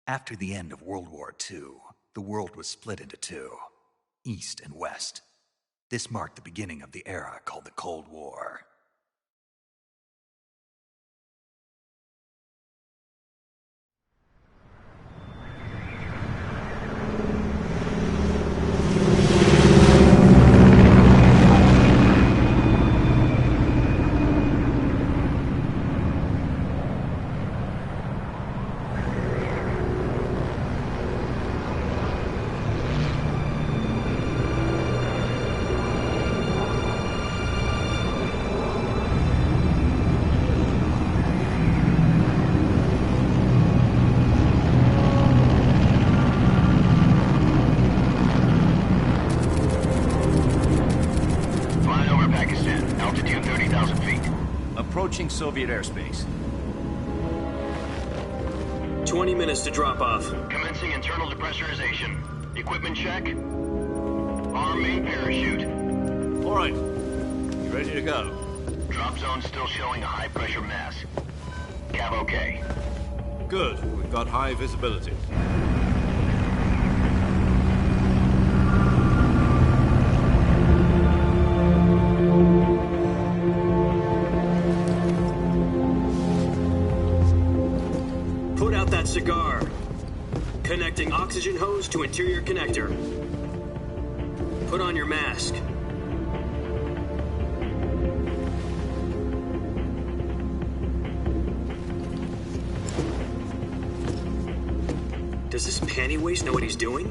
After the end of World War II, the world was split into two, East and West. This marked the beginning of the era called the Cold War. Approaching Soviet airspace. 20 minutes to drop off. Commencing internal depressurization. Equipment check. Arm main parachute. All right. You ready to go? Drop zone still showing a high pressure mass. Cav okay. Good. We've got high visibility. Cigar. Connecting oxygen hose to interior connector. Put on your mask. Does this panty waste know what he's doing?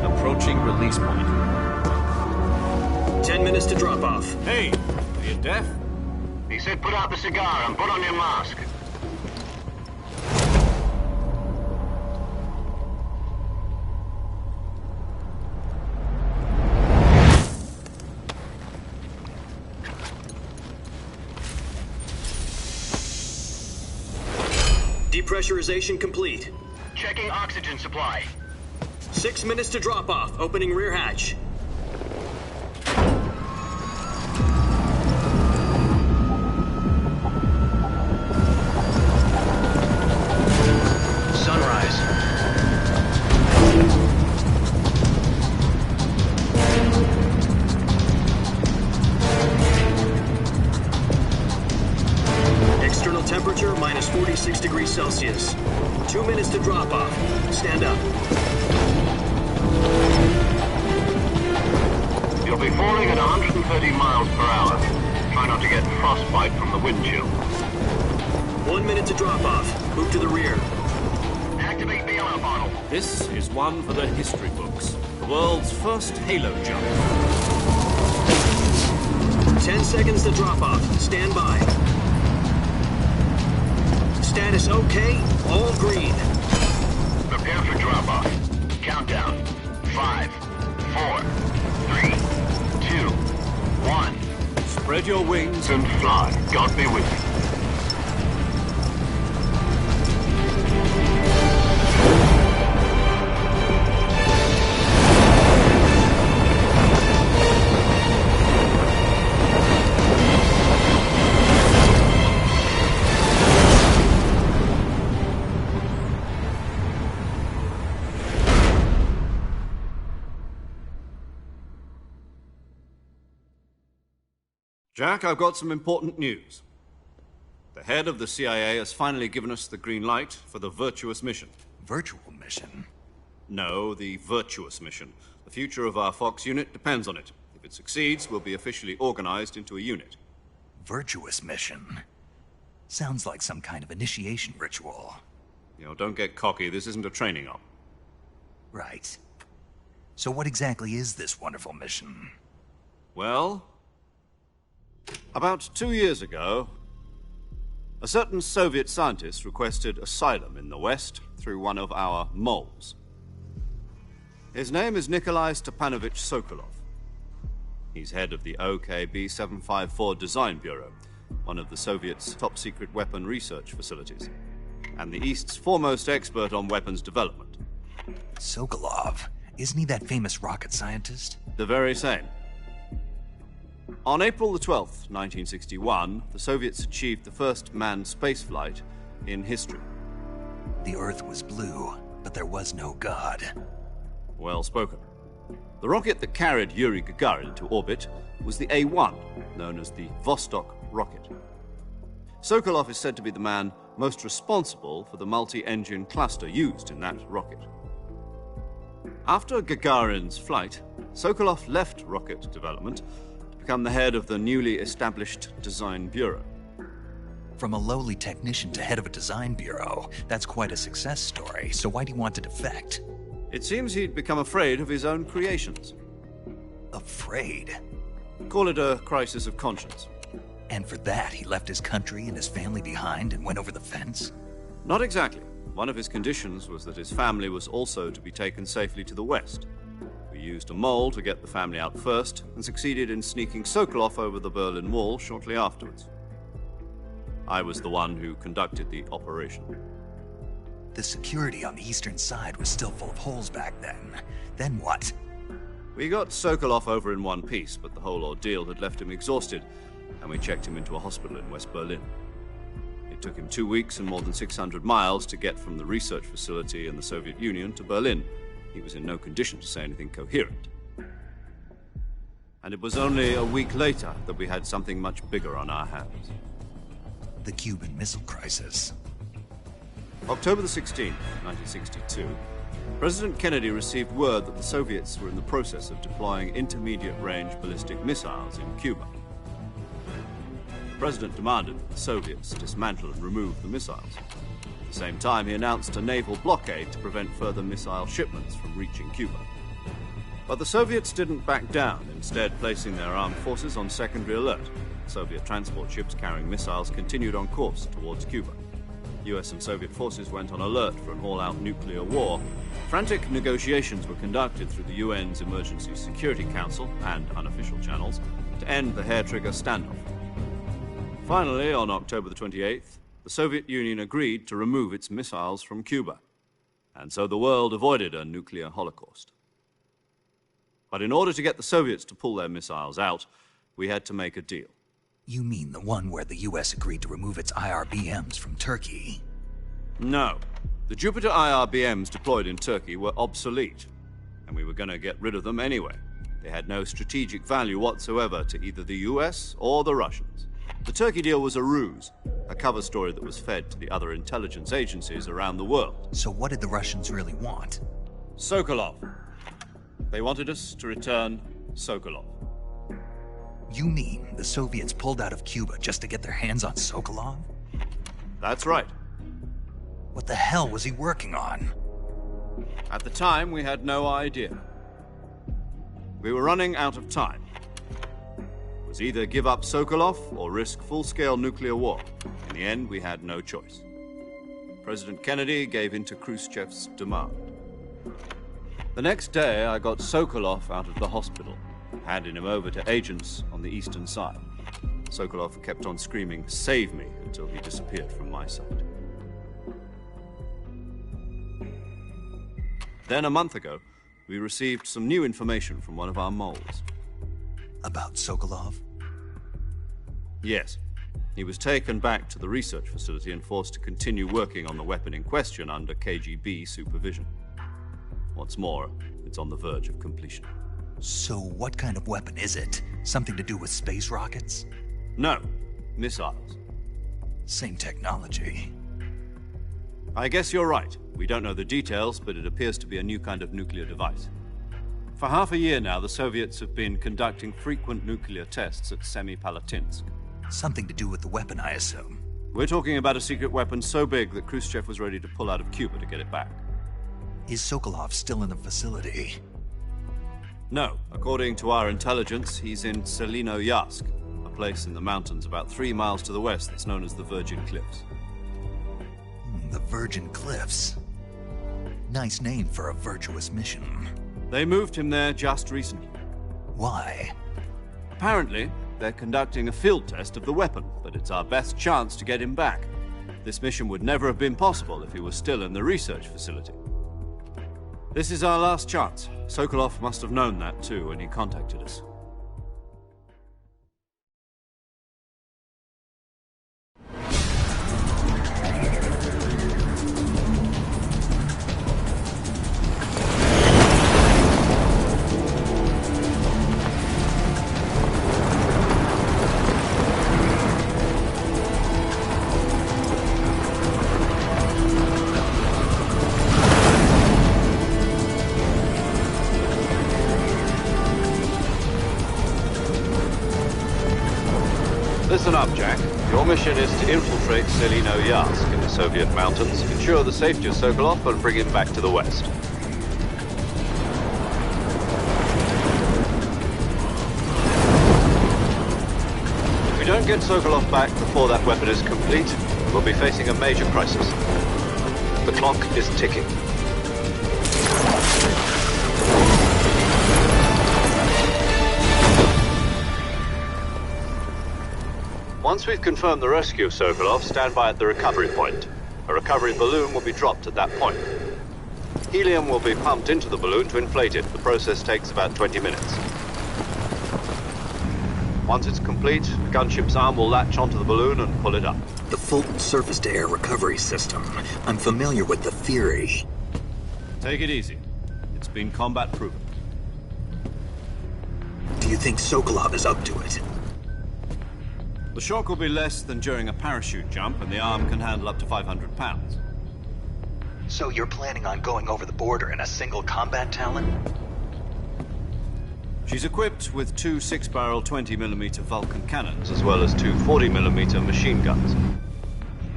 Approaching release point. 10 minutes to drop off. Hey, are you deaf? He said put out the cigar and put on your mask. Depressurization complete. Checking oxygen supply. 6 minutes to drop off. Opening rear hatch. Temperature minus 46 degrees Celsius. 2 minutes to drop off. Stand up. You'll be falling at 130 miles per hour. Try not to get frostbite from the wind chill. 1 minute to drop off. Move to the rear. Activate the yellow bottle. This is one for the history books. The world's first halo jump. 10 seconds to drop off. Stand by. Status okay, all green. Prepare for drop-off. Countdown. 5, 4, 3, 2, 1. Spread your wings And fly. God be with you. Jack, I've got some important news. The head of the CIA has finally given us the green light for the virtuous mission. Virtual mission? No, the virtuous mission. The future of our Fox unit depends on it. If it succeeds, we'll be officially organized into a unit. Virtuous mission? Sounds like some kind of initiation ritual. You know, don't get cocky. This isn't a training op. Right. So what exactly is this wonderful mission? Well, about 2 years ago, a certain Soviet scientist requested asylum in the West through one of our moles. His name is Nikolai Stepanovich Sokolov. He's head of the OKB 754 Design Bureau, one of the Soviets' top-secret weapon research facilities, and the East's foremost expert on weapons development. Sokolov? Isn't he that famous rocket scientist? The very same. On April the 12th, 1961, the Soviets achieved the first manned spaceflight in history. The Earth was blue, but there was no God. Well spoken. The rocket that carried Yuri Gagarin to orbit was the A-1, known as the Vostok rocket. Sokolov is said to be the man most responsible for the multi-engine cluster used in that rocket. After Gagarin's flight, Sokolov left rocket development to become the head of the newly established Design Bureau. From a lowly technician to head of a design bureau, that's quite a success story, so why'd he want to defect? It seems he'd become afraid of his own creations. Afraid? Call it a crisis of conscience. And for that, he left his country and his family behind and went over the fence? Not exactly. One of his conditions was that his family was also to be taken safely to the west. We used a mole to get the family out first and succeeded in sneaking Sokolov over the Berlin Wall shortly afterwards. I was the one who conducted the operation. The security on the eastern side was still full of holes back then. Then what? We got Sokolov over in one piece, but the whole ordeal had left him exhausted, and we checked him into a hospital in West Berlin. It took him 2 weeks and more than 600 miles to get from the research facility in the Soviet Union to Berlin. He was in no condition to say anything coherent. And it was only a week later that we had something much bigger on our hands. The Cuban Missile Crisis. October the 16th, 1962, President Kennedy received word that the Soviets were in the process of deploying intermediate-range ballistic missiles in Cuba. The President demanded that the Soviets dismantle and remove the missiles. At the same time, he announced a naval blockade to prevent further missile shipments from reaching Cuba. But the Soviets didn't back down, instead placing their armed forces on secondary alert. Soviet transport ships carrying missiles continued on course towards Cuba. US and Soviet forces went on alert for an all-out nuclear war. Frantic negotiations were conducted through the UN's Emergency Security Council and unofficial channels to end the hair-trigger standoff. Finally, on October the 28th, the Soviet Union agreed to remove its missiles from Cuba, and so the world avoided a nuclear holocaust. But in order to get the Soviets to pull their missiles out, we had to make a deal. You mean the one where the US agreed to remove its IRBMs from Turkey? No. The Jupiter IRBMs deployed in Turkey were obsolete, and we were going to get rid of them anyway. They had no strategic value whatsoever to either the US or the Russians. The Turkey deal was a ruse, a cover story that was fed to the other intelligence agencies around the world. So what did the Russians really want? Sokolov. They wanted us to return Sokolov. You mean the Soviets pulled out of Cuba just to get their hands on Sokolov? That's right. What the hell was he working on? At the time, we had no idea. We were running out of time. It was either give up Sokolov or risk full-scale nuclear war. In the end, we had no choice. President Kennedy gave in to Khrushchev's demand. The next day, I got Sokolov out of the hospital, handing him over to agents on the eastern side. Sokolov kept on screaming, "Save me," until he disappeared from my sight. Then, a month ago, we received some new information from one of our moles. About Sokolov? Yes. He was taken back to the research facility and forced to continue working on the weapon in question under KGB supervision. What's more, it's on the verge of completion. So what kind of weapon is it? Something to do with space rockets? No, missiles. Same technology. I guess you're right. We don't know the details, but it appears to be a new kind of nuclear device. For half a year now, the Soviets have been conducting frequent nuclear tests at Semipalatinsk. Something to do with the weapon, I assume. We're talking about a secret weapon so big that Khrushchev was ready to pull out of Cuba to get it back. Is Sokolov still in the facility? No. According to our intelligence, he's in Selinoyarsk, a place in the mountains about 3 miles to the west that's known as the Virgin Cliffs. The Virgin Cliffs. Nice name for a virtuous mission. They moved him there just recently. Why? Apparently, they're conducting a field test of the weapon, but it's our best chance to get him back. This mission would never have been possible if he was still in the research facility. This is our last chance. Sokolov must have known that too when he contacted us. up, Jack. Your mission is to infiltrate Selino Yask in the Soviet mountains, ensure the safety of Sokolov, and bring him back to the West. If we don't get Sokolov back before that weapon is complete, we'll be facing a major crisis. The clock is ticking. Once we've confirmed the rescue of Sokolov, stand by at the recovery point. A recovery balloon will be dropped at that point. Helium will be pumped into the balloon to inflate it. The process takes about 20 minutes. Once it's complete, the gunship's arm will latch onto the balloon and pull it up. The Fulton surface-to-air recovery system. I'm familiar with the theory. Take it easy. It's been combat-proven. Do you think Sokolov is up to it? The shock will be less than during a parachute jump, and the arm can handle up to 500 pounds. So you're planning on going over the border in a single combat Talon? She's equipped with two 6-barrel 20mm Vulcan cannons, as well as two 40mm machine guns.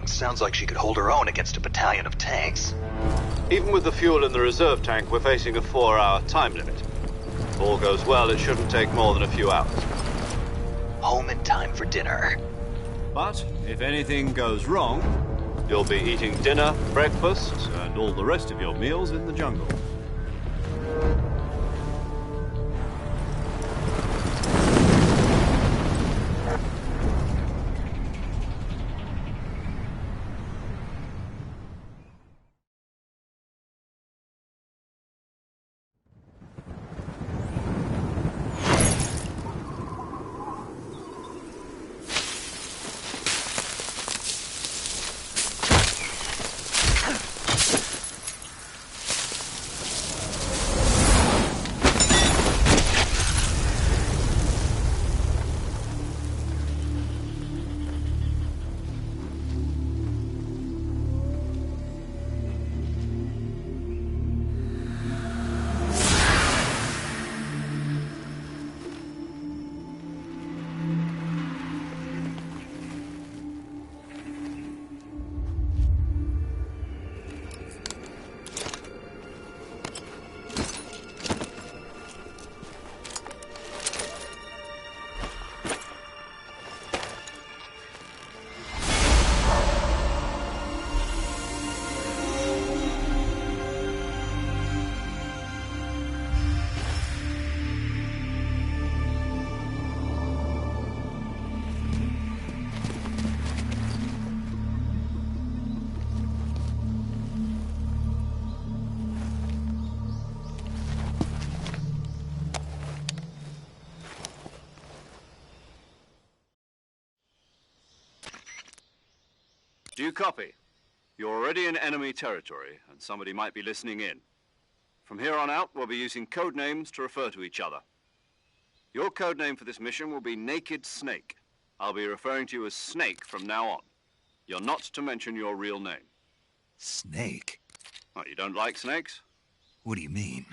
Sounds like she could hold her own against a battalion of tanks. Even with the fuel in the reserve tank, we're facing a 4-hour time limit. If all goes well, it shouldn't take more than a few hours. Home in time for dinner. But if anything goes wrong, you'll be eating dinner, breakfast, and all the rest of your meals in the jungle. Do you copy? You're already in enemy territory, and somebody might be listening in. From here on out, we'll be using code names to refer to each other. Your code name for this mission will be Naked Snake. I'll be referring to you as Snake from now on. You're not to mention your real name. Snake? Oh, you don't like snakes? What do you mean?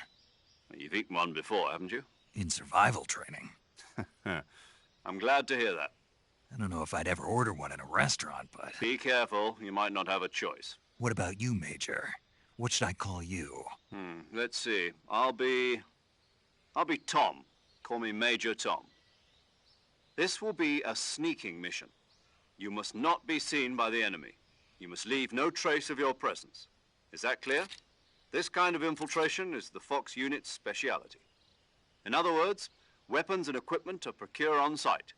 You've eaten one before, haven't you? In survival training. I'm glad to hear that. I don't know if I'd ever order one in a restaurant, but... Be careful, you might not have a choice. What about you, Major? What should I call you? Let's see. I'll be Tom. Call me Major Tom. This will be a sneaking mission. You must not be seen by the enemy. You must leave no trace of your presence. Is that clear? This kind of infiltration is the Fox unit's speciality. In other words, weapons and equipment are procured on site.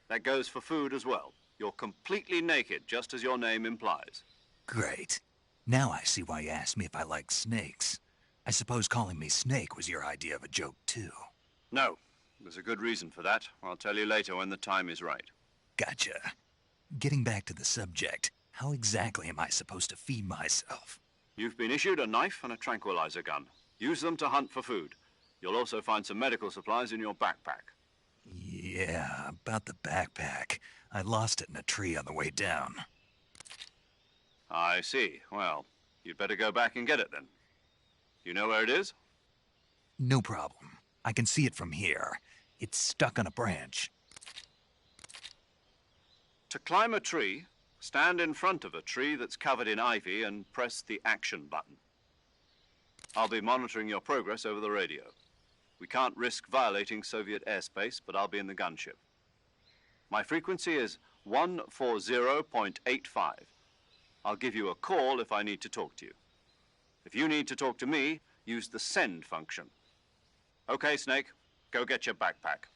That goes for food as well. You're completely naked, just as your name implies. Great. Now I see why you asked me if I like snakes. I suppose calling me Snake was your idea of a joke, too. No. There's a good reason for that. I'll tell you later when the time is right. Gotcha. Getting back to the subject, how exactly am I supposed to feed myself? You've been issued a knife and a tranquilizer gun. Use them to hunt for food. You'll also find some medical supplies in your backpack. Yeah, about the backpack. I lost it in a tree on the way down. I see. Well, you'd better go back and get it then. You know where it is? No problem. I can see it from here. It's stuck on a branch. To climb a tree, stand in front of a tree that's covered in ivy and press the action button. I'll be monitoring your progress over the radio. We can't risk violating Soviet airspace, but I'll be in the gunship. My frequency is 140.85. I'll give you a call if I need to talk to you. If you need to talk to me, use the send function. Okay, Snake, go get your backpack.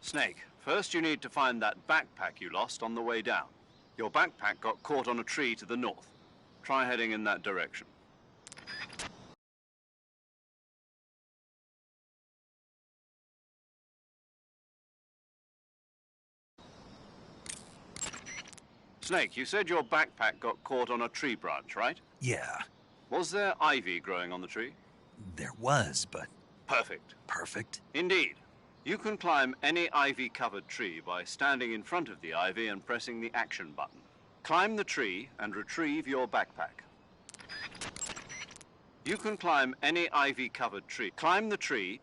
Snake, first you need to find that backpack you lost on the way down. Your backpack got caught on a tree to the north. Try heading in that direction. Snake, you said your backpack got caught on a tree branch, right? Yeah, Was there ivy growing on the tree? there was, but Perfect. perfect. Indeed. You can climb any ivy-covered tree by standing in front of the ivy and pressing the action button. Climb the tree and retrieve your backpack. You can climb any ivy-covered tree. Climb the tree.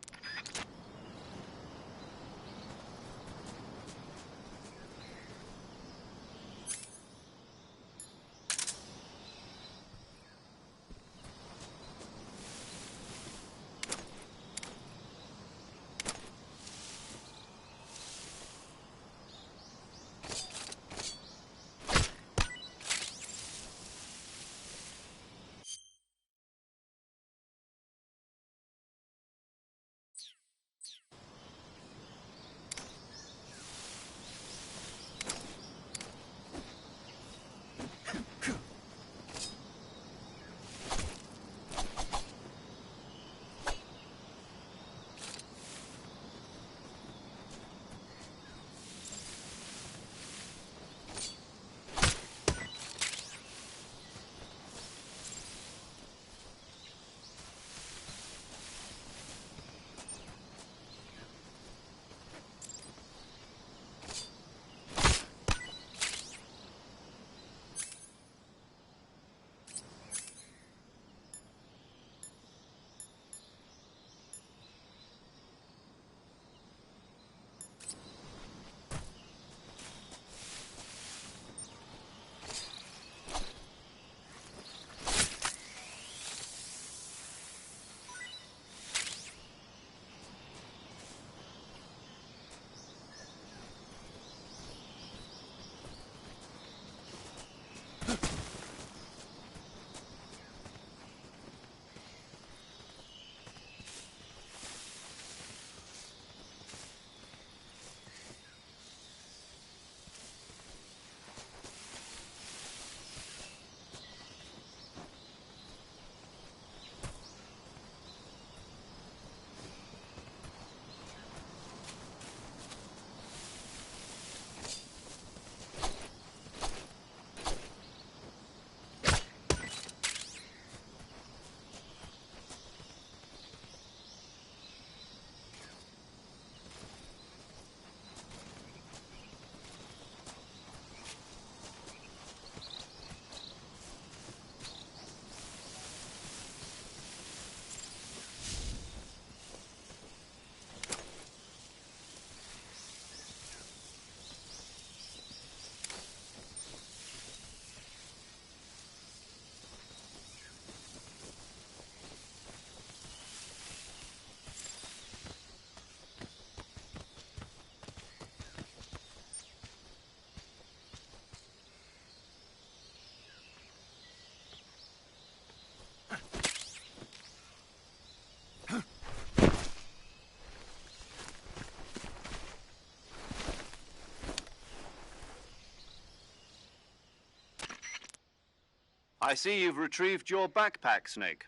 I see you've retrieved your backpack, Snake.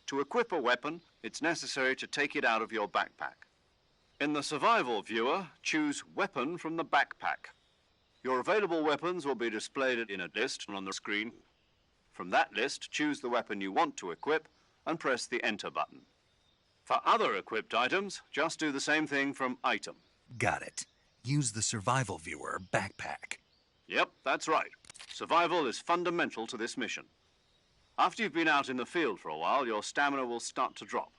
To equip a weapon, it's necessary to take it out of your backpack. In the survival viewer, choose Weapon from the backpack. Your available weapons will be displayed in a list on the screen. From that list, choose the weapon you want to equip and press the Enter button. For other equipped items, just do the same thing from Item. Got it. Use the survival viewer backpack. Yep, that's right. Survival is fundamental to this mission. After you've been out in the field for a while, your stamina will start to drop.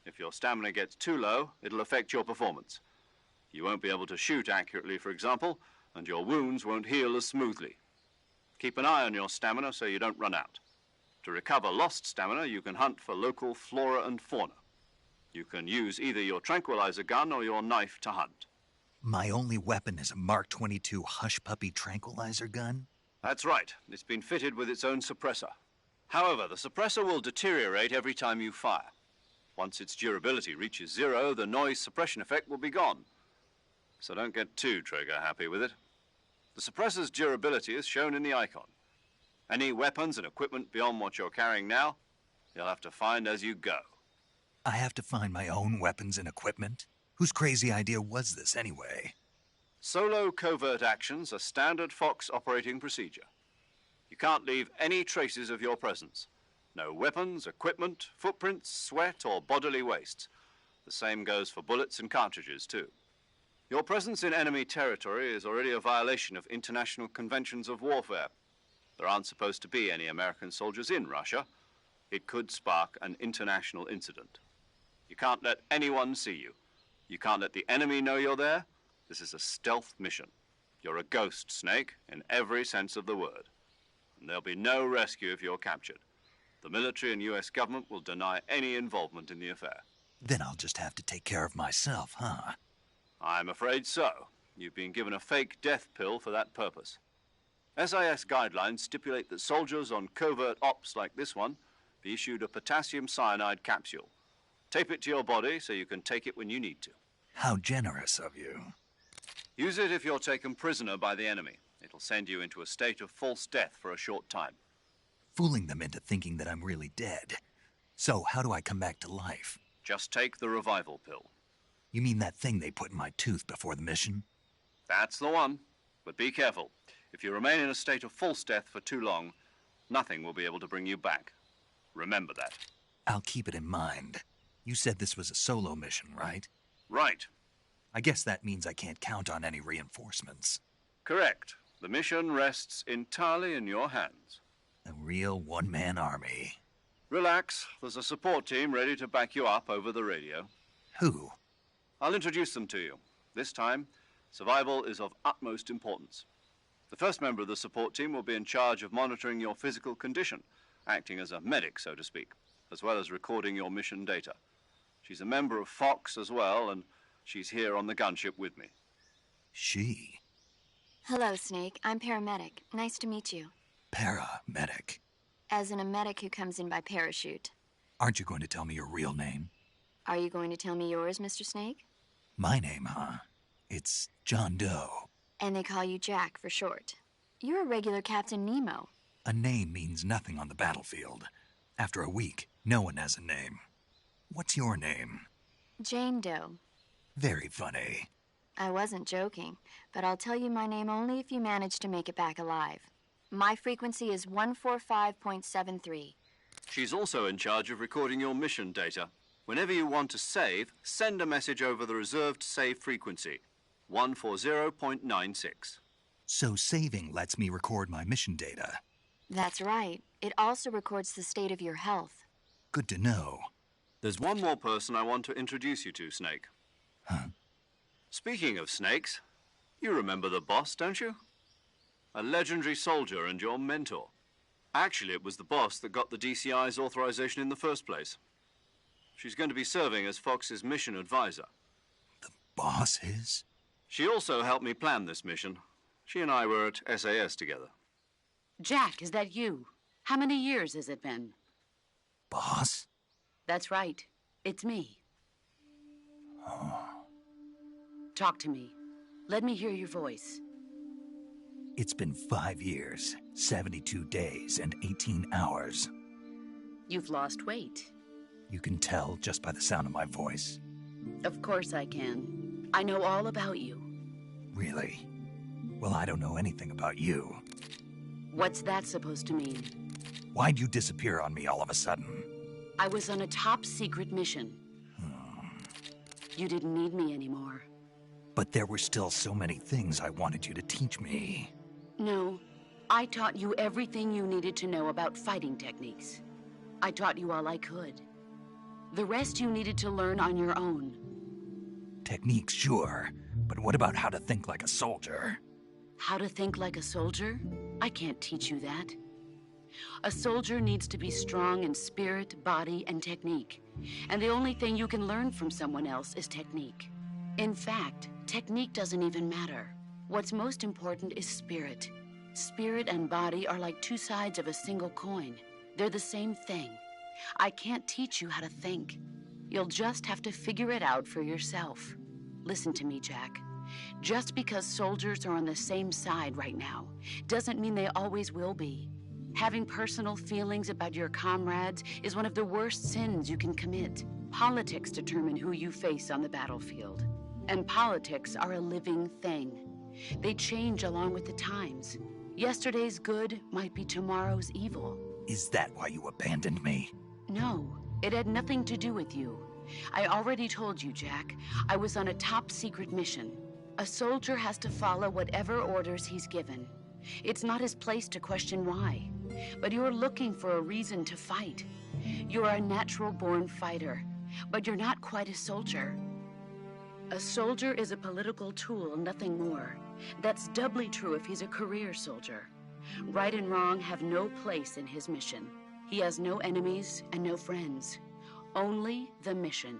If your stamina gets too low, it'll affect your performance. You won't be able to shoot accurately, for example, and your wounds won't heal as smoothly. Keep an eye on your stamina so you don't run out. To recover lost stamina, you can hunt for local flora and fauna. You can use either your tranquilizer gun or your knife to hunt. My only weapon is a Mark 22 Hush Puppy tranquilizer gun? That's right. It's been fitted with its own suppressor. However, the suppressor will deteriorate every time you fire. Once its durability reaches 0, the noise suppression effect will be gone. so don't get too trigger-happy with it. The suppressor's durability is shown in the icon. Any weapons and equipment beyond what you're carrying now, you'll have to find as you go. I have to find my own weapons and equipment? Whose crazy idea was this, anyway? Solo covert actions are standard Fox operating procedure. You can't leave any traces of your presence. No weapons, equipment, footprints, sweat, or bodily wastes. The same goes for bullets and cartridges, too. Your presence in enemy territory is already a violation of international conventions of warfare. There aren't supposed to be any American soldiers in Russia. It could spark an international incident. You can't let anyone see you. You can't let the enemy know you're there. This is a stealth mission. You're a ghost, Snake, in every sense of the word. And there'll be no rescue if you're captured. The military and U.S. government will deny any involvement in the affair. Then I'll just have to take care of myself, huh? I'm afraid so. You've been given a fake death pill for that purpose. SIS guidelines stipulate that soldiers on covert ops like this one be issued a potassium cyanide capsule. Tape it to your body so you can take it when you need to. How generous of you. Use it if you're taken prisoner by the enemy. It'll send you into a state of false death for a short time. Fooling them into thinking that I'm really dead. So, how do I come back to life? Just take the revival pill. You mean that thing they put in my tooth before the mission? That's the one. But be careful. If you remain in a state of false death for too long, nothing will be able to bring you back. Remember that. I'll keep it in mind. You said this was a solo mission, right? Right. I guess that means I can't count on any reinforcements. Correct. The mission rests entirely in your hands. A real one-man army. Relax. There's a support team ready to back you up over the radio. Who? I'll introduce them to you. This time, survival is of utmost importance. The first member of the support team will be in charge of monitoring your physical condition, acting as a medic, so to speak, as well as recording your mission data. She's a member of Fox as well, and she's here on the gunship with me. She? Hello, Snake. I'm paramedic. Nice to meet you. Paramedic? As in a medic who comes in by parachute. Aren't you going to tell me your real name? Are you going to tell me yours, Mr. Snake? My name, huh? It's John Doe. And they call you Jack for short. You're a regular Captain Nemo. A name means nothing on the battlefield. After a week, no one has a name. What's your name? Jane Doe. Very funny. I wasn't joking, but I'll tell you my name only if you manage to make it back alive. My frequency is 145.73. She's also in charge of recording your mission data. Whenever you want to save, send a message over the reserved save frequency, 140.96. So saving lets me record my mission data. That's right. It also records the state of your health. Good to know. There's one more person I want to introduce you to, Snake. Huh? Speaking of snakes, you remember the boss, don't you? A legendary soldier and your mentor. Actually, it was the boss that got the DCI's authorization in the first place. She's going to be serving as Fox's mission advisor. The boss is? She also helped me plan this mission. She and I were at SAS together. Jack, is that you? How many years has it been? Boss? That's right. It's me. Oh. Talk to me. Let me hear your voice. It's been 5 years, 72 days, and 18 hours. You've lost weight. You can tell just by the sound of my voice. Of course I can. I know all about you. Really? Well, I don't know anything about you. What's that supposed to mean? Why'd you disappear on me all of a sudden? I was on a top-secret mission. You didn't need me anymore. But there were still so many things I wanted you to teach me. No, I taught you everything you needed to know about fighting techniques. I taught you all I could. The rest you needed to learn on your own. Techniques, sure. But what about how to think like a soldier? How to think like a soldier? I can't teach you that. A soldier needs to be strong in spirit, body, and technique. And the only thing you can learn from someone else is technique. In fact, technique doesn't even matter. What's most important is spirit. Spirit and body are like two sides of a single coin. They're the same thing. I can't teach you how to think. You'll just have to figure it out for yourself. Listen to me, Jack. Just because soldiers are on the same side right now doesn't mean they always will be. Having personal feelings about your comrades is one of the worst sins you can commit. Politics determine who you face on the battlefield. And politics are a living thing. They change along with the times. Yesterday's good might be tomorrow's evil. Is that why you abandoned me? No, it had nothing to do with you. I already told you, Jack. I was on a top-secret mission. A soldier has to follow whatever orders he's given. It's not his place to question why. But you're looking for a reason to fight. You're a natural-born fighter, but you're not quite a soldier. A soldier is a political tool, nothing more. That's doubly true if he's a career soldier. Right and wrong have no place in his mission. He has no enemies and no friends. Only the mission.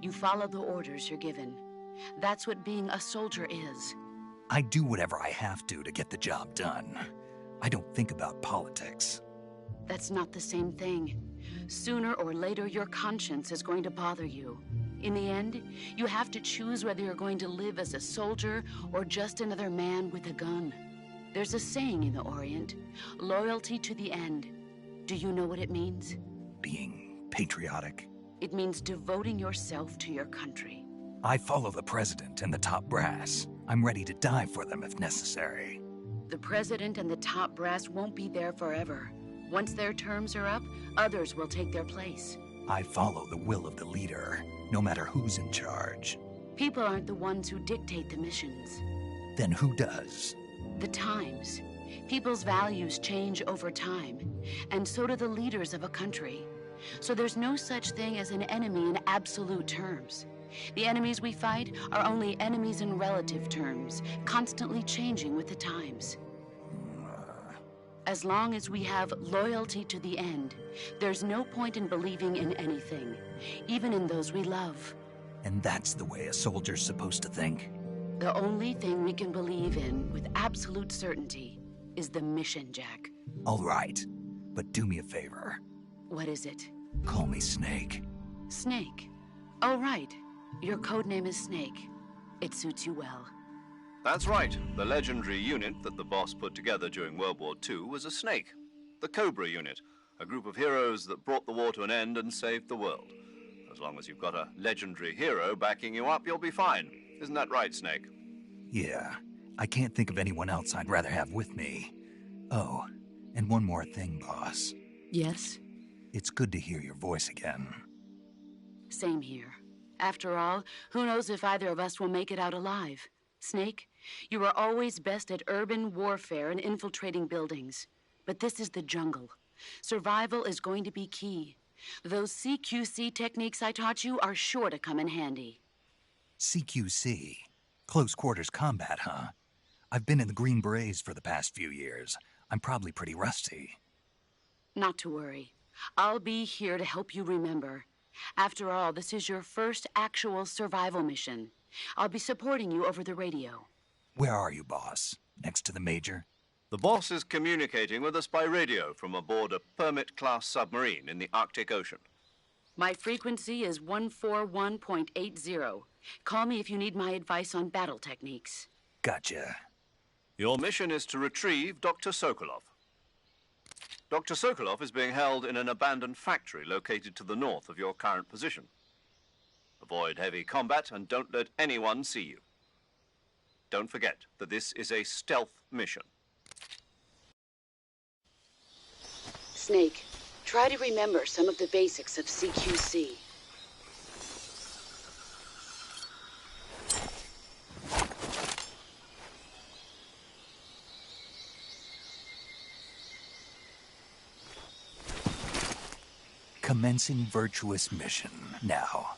You follow the orders you're given. That's what being a soldier is. I do whatever I have to get the job done. I don't think about politics. That's not the same thing. Sooner or later, your conscience is going to bother you. In the end, you have to choose whether you're going to live as a soldier or just another man with a gun. There's a saying in the Orient, loyalty to the end. Do you know what it means? Being patriotic. It means devoting yourself to your country. I follow the president and the top brass. I'm ready to die for them if necessary. The president and the top brass won't be there forever. Once their terms are up, others will take their place. I follow the will of the leader, no matter who's in charge. People aren't the ones who dictate the missions. Then who does? The times. People's values change over time, and so do the leaders of a country. So there's no such thing as an enemy in absolute terms. The enemies we fight are only enemies in relative terms, constantly changing with the times. As long as we have loyalty to the end, there's no point in believing in anything, even in those we love. And that's the way a soldier's supposed to think? The only thing we can believe in with absolute certainty is the mission, Jack. All right, but do me a favor. What is it? Call me Snake. Snake? Oh, right. Your code name is Snake. It suits you well. That's right. The legendary unit that the boss put together during World War II was a snake. The Cobra unit, a group of heroes that brought the war to an end and saved the world. As long as you've got a legendary hero backing you up, you'll be fine. Isn't that right, Snake? Yeah. I can't think of anyone else I'd rather have with me. Oh, and one more thing, boss. Yes? It's good to hear your voice again. Same here. After all, who knows if either of us will make it out alive? Snake, you are always best at urban warfare and infiltrating buildings. But this is the jungle. Survival is going to be key. Those CQC techniques I taught you are sure to come in handy. CQC? Close quarters combat, huh? I've been in the Green Berets for the past few years. I'm probably pretty rusty. Not to worry. I'll be here to help you remember. After all, this is your first actual survival mission. I'll be supporting you over the radio. Where are you, boss? Next to the Major? The boss is communicating with us by radio from aboard a Permit-class submarine in the Arctic Ocean. My frequency is 141.80. Call me if you need my advice on battle techniques. Gotcha. Your mission is to retrieve Dr. Sokolov. Dr. Sokolov is being held in an abandoned factory located to the north of your current position. Avoid heavy combat and don't let anyone see you. Don't forget that this is a stealth mission. Snake, try to remember some of the basics of CQC. Commencing virtuous mission now.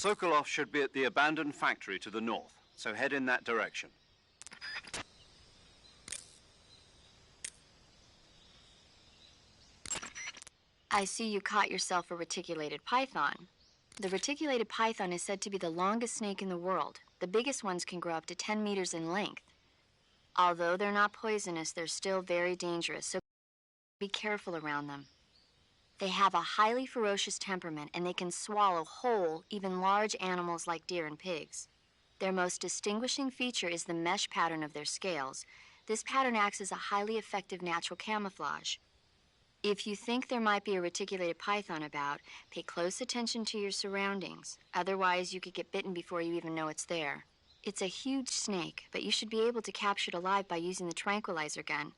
Sokolov should be at the abandoned factory to the north, so head in that direction. I see you caught yourself a reticulated python. The reticulated python is said to be the longest snake in the world. The biggest ones can grow up to 10 meters in length. Although they're not poisonous, they're still very dangerous, so be careful around them. They have a highly ferocious temperament, and they can swallow whole, even large animals like deer and pigs. Their most distinguishing feature is the mesh pattern of their scales. This pattern acts as a highly effective natural camouflage. If you think there might be a reticulated python about, pay close attention to your surroundings. Otherwise, you could get bitten before you even know it's there. It's a huge snake, but you should be able to capture it alive by using the tranquilizer gun.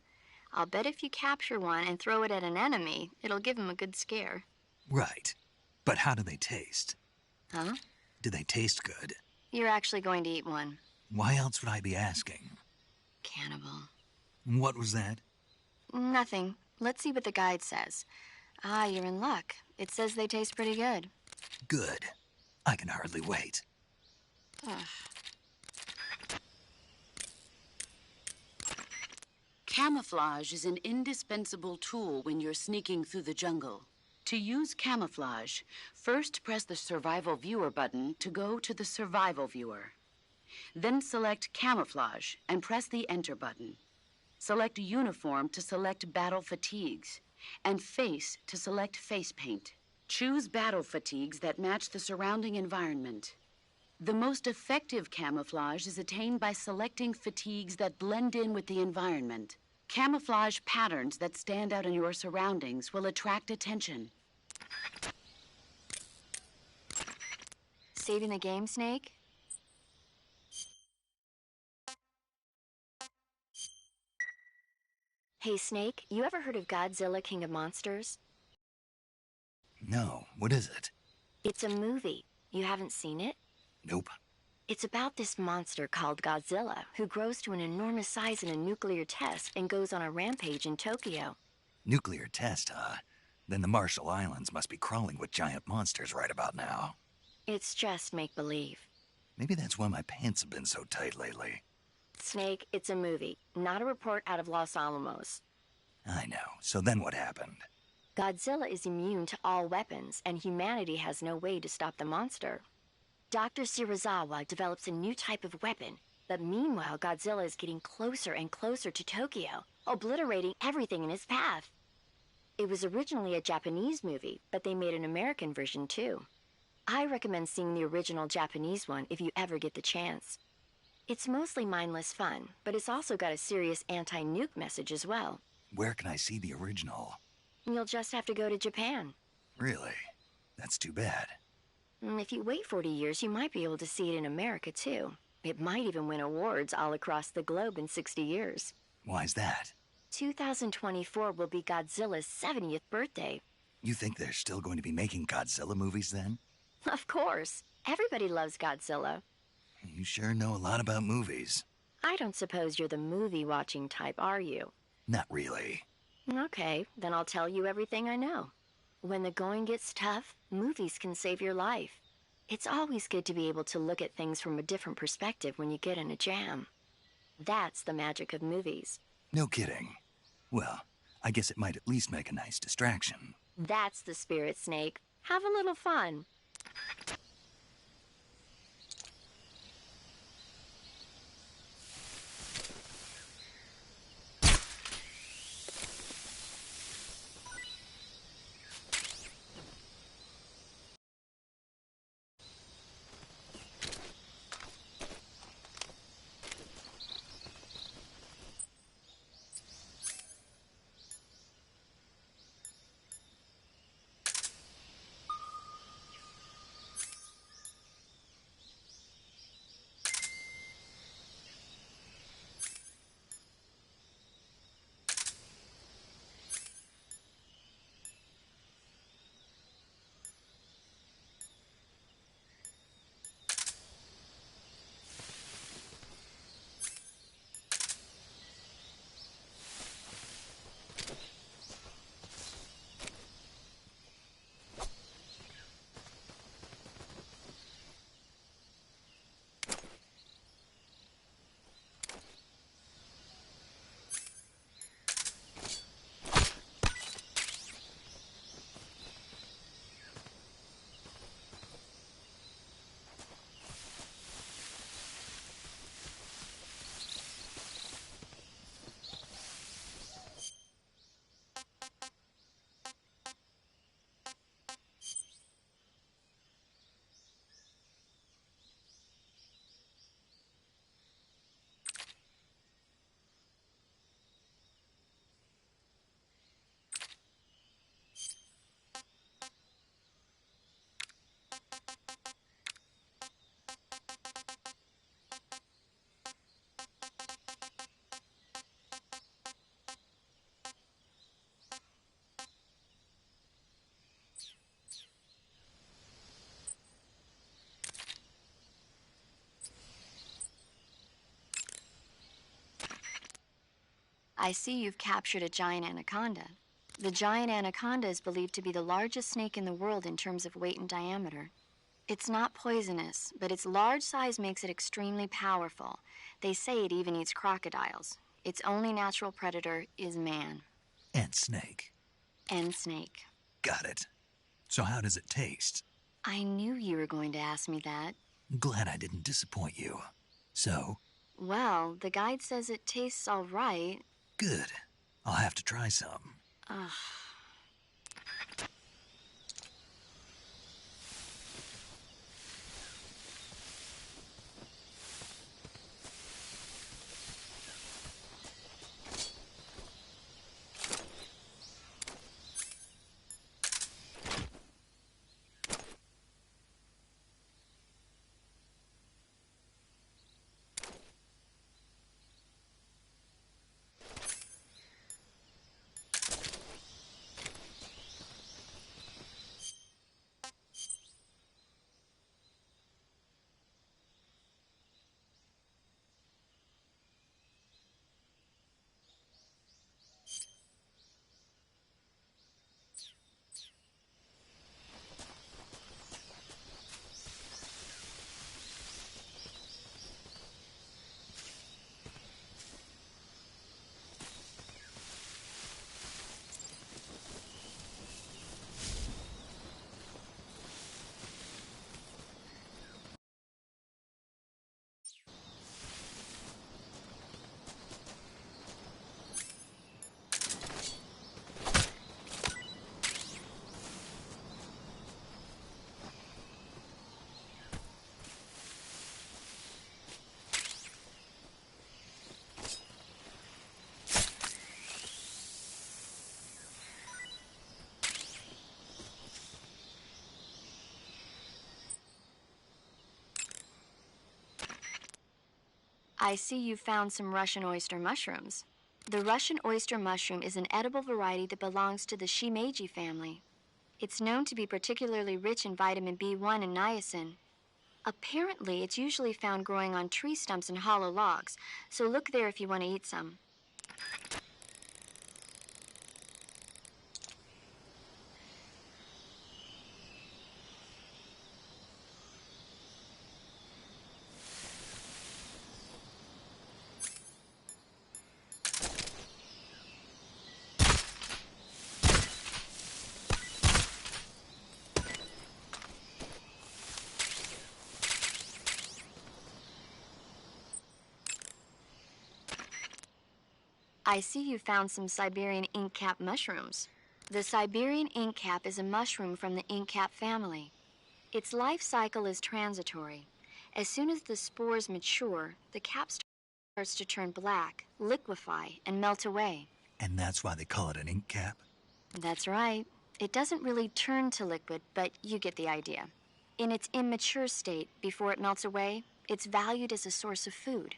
I'll bet if you capture one and throw it at an enemy, it'll give him a good scare. Right. But how do they taste? Huh? Do they taste good? You're actually going to eat one. Why else would I be asking? Cannibal. What was that? Nothing. Let's see what the guide says. Ah, you're in luck. It says they taste pretty good. Good. I can hardly wait. Camouflage is an indispensable tool when you're sneaking through the jungle. To use camouflage, first press the Survival Viewer button to go to the Survival Viewer. Then select Camouflage and press the Enter button. Select Uniform to select Battle Fatigues, and Face to select Face Paint. Choose battle fatigues that match the surrounding environment. The most effective camouflage is attained by selecting fatigues that blend in with the environment. Camouflage patterns that stand out in your surroundings will attract attention. Saving the game, Snake? Hey, Snake, you ever heard of Godzilla, King of Monsters? No, what is it? It's a movie. You haven't seen it? Nope. It's about this monster called Godzilla, who grows to an enormous size in a nuclear test and goes on a rampage in Tokyo. Nuclear test, huh? Then the Marshall Islands must be crawling with giant monsters right about now. It's just make-believe. Maybe that's why my pants have been so tight lately. Snake, it's a movie, not a report out of Los Alamos. I know. So then what happened? Godzilla is immune to all weapons, and humanity has no way to stop the monster. Dr. Shirazawa develops a new type of weapon, but meanwhile Godzilla is getting closer and closer to Tokyo, obliterating everything in his path. It was originally a Japanese movie, but they made an American version too. I recommend seeing the original Japanese one if you ever get the chance. It's mostly mindless fun, but it's also got a serious anti-nuke message as well. Where can I see the original? You'll just have to go to Japan. Really? That's too bad. If you wait 40 years, you might be able to see it in America too. It might even win awards all across the globe in 60 years. Why's that? 2024 will be Godzilla's 70th birthday. You think they're still going to be making Godzilla movies then? Of course. Everybody loves Godzilla. You sure know a lot about movies. I don't suppose you're the movie-watching type, are you? Not really. Okay, then I'll tell you everything I know. When the going gets tough, movies can save your life. It's always good to be able to look at things from a different perspective when you get in a jam. That's the magic of movies. No kidding. Well, I guess it might at least make a nice distraction. That's the spirit, Snake. Have a little fun. I see you've captured a giant anaconda. The giant anaconda is believed to be the largest snake in the world in terms of weight and diameter. It's not poisonous, but its large size makes it extremely powerful. They say it even eats crocodiles. Its only natural predator is man. And snake. And snake. Got it. So how does it taste? I knew you were going to ask me that. Glad I didn't disappoint you. So? Well, the guide says it tastes all right. Good. I'll have to try some. Ugh. I see you found some Russian oyster mushrooms. The Russian oyster mushroom is an edible variety that belongs to the shimeji family. It's known to be particularly rich in vitamin B1 and niacin. Apparently, it's usually found growing on tree stumps and hollow logs, so look there if you want to eat some. I see you found some Siberian inkcap mushrooms. The Siberian inkcap is a mushroom from the inkcap family. Its life cycle is transitory. As soon as the spores mature, the cap starts to turn black, liquefy, and melt away. And that's why they call it an ink cap? That's right. It doesn't really turn to liquid, but you get the idea. In its immature state, before it melts away, it's valued as a source of food.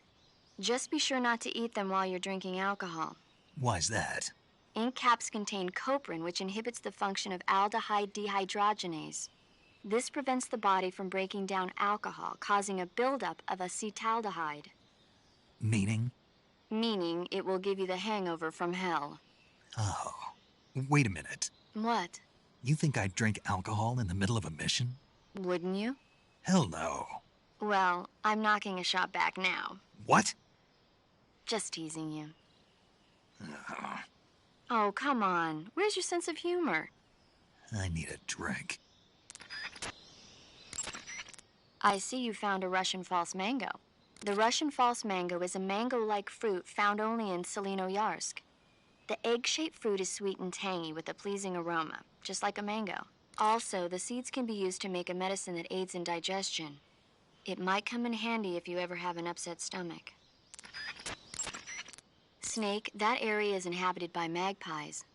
Just be sure not to eat them while you're drinking alcohol. Why's that? Ink caps contain coprin, which inhibits the function of aldehyde dehydrogenase. This prevents the body from breaking down alcohol, causing a buildup of acetaldehyde. Meaning? Meaning it will give you the hangover from hell. Oh. Wait a minute. What? You think I'd drink alcohol in the middle of a mission? Wouldn't you? Hell no. Well, I'm knocking a shot back now. What? Just teasing you. Oh, come on. Where's your sense of humor? I need a drink. I see you found a Russian false mango. The Russian false mango is a mango-like fruit found only in Selinoyarsk. The egg-shaped fruit is sweet and tangy with a pleasing aroma, just like a mango. Also, the seeds can be used to make a medicine that aids in digestion. It might come in handy if you ever have an upset stomach. Snake, that area is inhabited by magpies.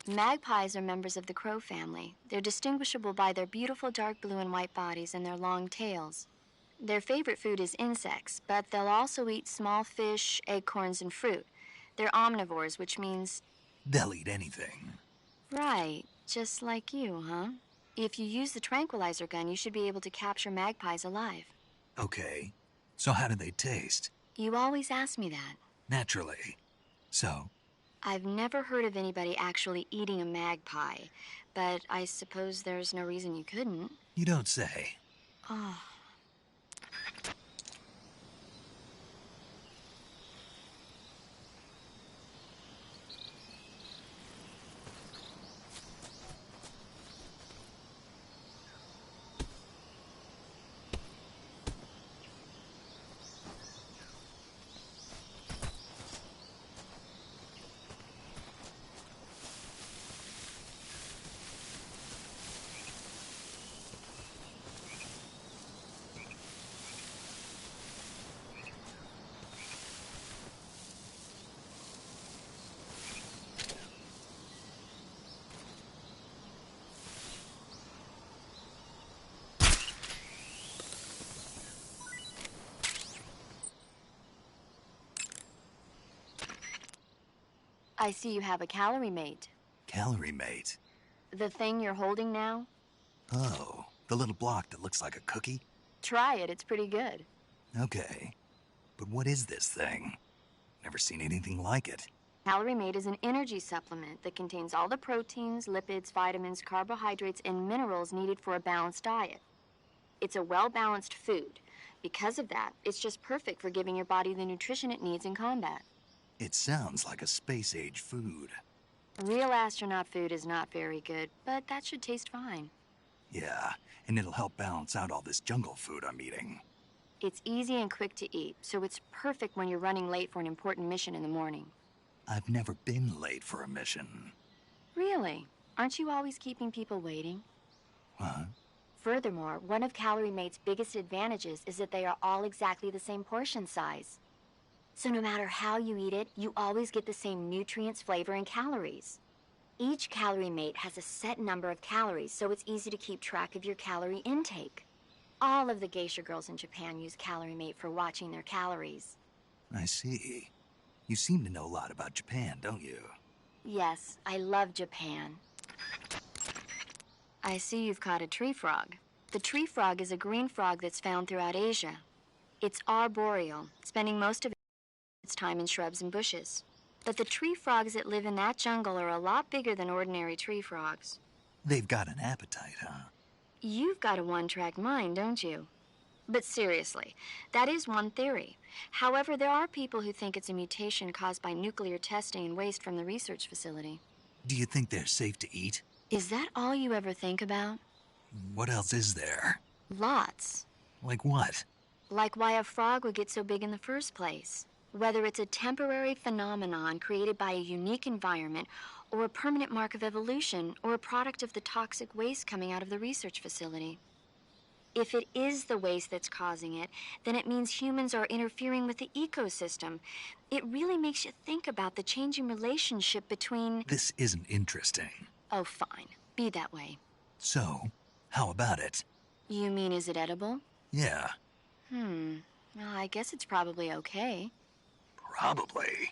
Magpies are members of the crow family. They're distinguishable by their beautiful dark blue and white bodies and their long tails. Their favorite food is insects, but they'll also eat small fish, acorns, and fruit. They're omnivores, which means... They'll eat anything. Right, just like you, huh? If you use the tranquilizer gun, you should be able to capture magpies alive. Okay. So how do they taste? You always ask me that. Naturally. So, I've never heard of anybody actually eating a magpie, but I suppose there's no reason you couldn't. You don't say. Oh. I see you have a calorie mate. Calorie mate? The thing you're holding now? Oh, the little block that looks like a cookie? Try it, it's pretty good. Okay. But what is this thing? Never seen anything like it. Calorie mate is an energy supplement that contains all the proteins, lipids, vitamins, carbohydrates, and minerals needed for a balanced diet. It's a well-balanced food. Because of that, it's just perfect for giving your body the nutrition it needs in combat. It sounds like a space-age food. Real astronaut food is not very good, but that should taste fine. Yeah, and it'll help balance out all this jungle food I'm eating. It's easy and quick to eat, so it's perfect when you're running late for an important mission in the morning. I've never been late for a mission. Really? Aren't you always keeping people waiting? What? Furthermore, one of Calorie Mate's biggest advantages is that they are all exactly the same portion size. So no matter how you eat it, you always get the same nutrients, flavor, and calories. Each Calorie Mate has a set number of calories, so it's easy to keep track of your calorie intake. All of the geisha girls in Japan use Calorie Mate for watching their calories. I see. You seem to know a lot about Japan, don't you? Yes, I love Japan. I see you've caught a tree frog. The tree frog is a green frog that's found throughout Asia. It's arboreal, spending most of its time in shrubs and bushes. But the tree frogs that live in that jungle are a lot bigger than ordinary tree frogs. They've got an appetite, huh? You've got a one-track mind, don't you? But seriously, that is one theory. However, there are people who think it's a mutation caused by nuclear testing and waste from the research facility. Do you think they're safe to eat? Is that all you ever think about? What else is there? Lots. Like what? Like why a frog would get so big in the first place. Whether it's a temporary phenomenon created by a unique environment, or a permanent mark of evolution, or a product of the toxic waste coming out of the research facility. If it is the waste that's causing it, then it means humans are interfering with the ecosystem. It really makes you think about the changing relationship between... This isn't interesting. Oh, fine. Be that way. So, how about it? You mean, is it edible? Yeah. Well, I guess it's probably okay. Probably.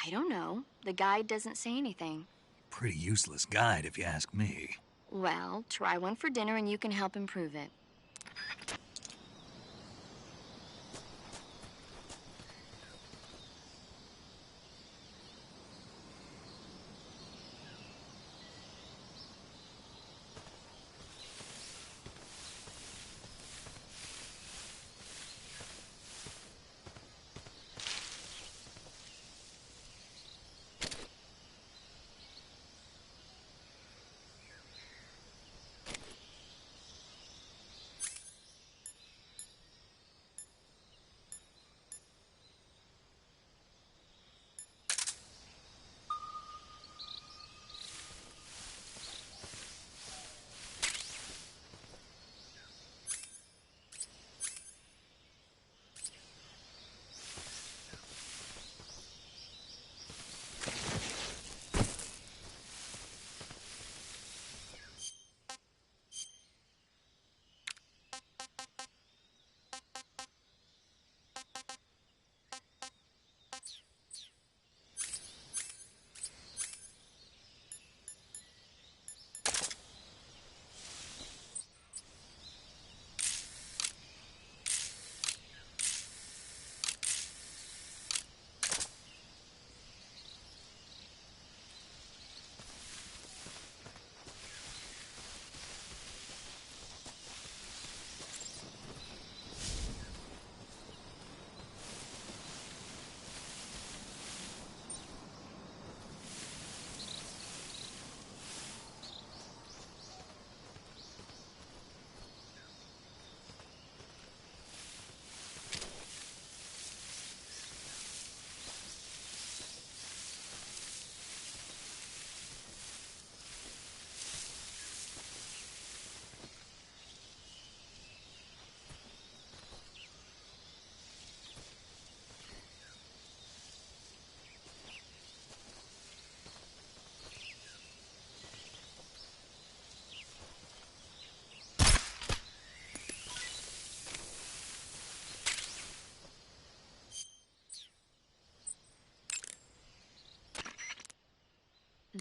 I don't know. The guide doesn't say anything. Pretty useless guide, if you ask me. Well, try one for dinner and you can help improve it.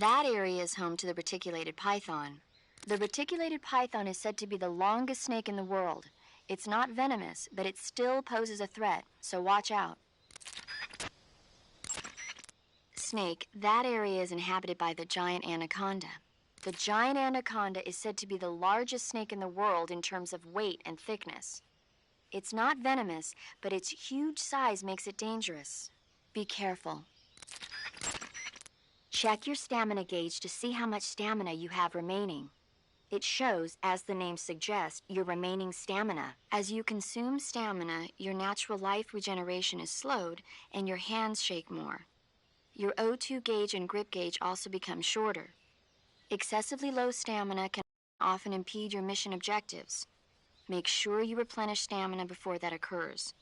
That area is home to the reticulated python. The reticulated python is said to be the longest snake in the world. It's not venomous, but it still poses a threat, so watch out. Snake, that area is inhabited by the giant anaconda. The giant anaconda is said to be the largest snake in the world in terms of weight and thickness. It's not venomous, but its huge size makes it dangerous. Be careful. Check your stamina gauge to see how much stamina you have remaining. It shows, as the name suggests, your remaining stamina. As you consume stamina, your natural life regeneration is slowed and your hands shake more. Your O2 gauge and grip gauge also become shorter. Excessively low stamina can often impede your mission objectives. Make sure you replenish stamina before that occurs.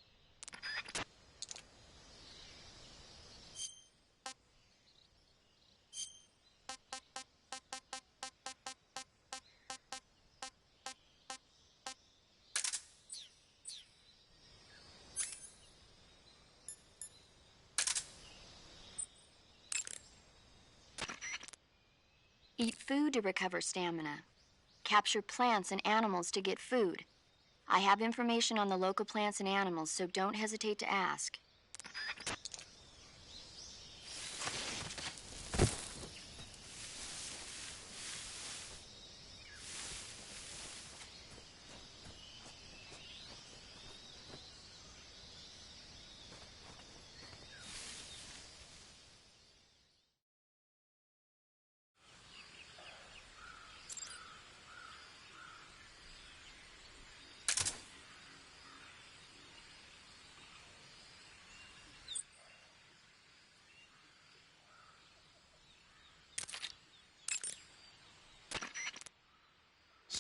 Eat food to recover stamina. Capture plants and animals to get food. I have information on the local plants and animals, so don't hesitate to ask.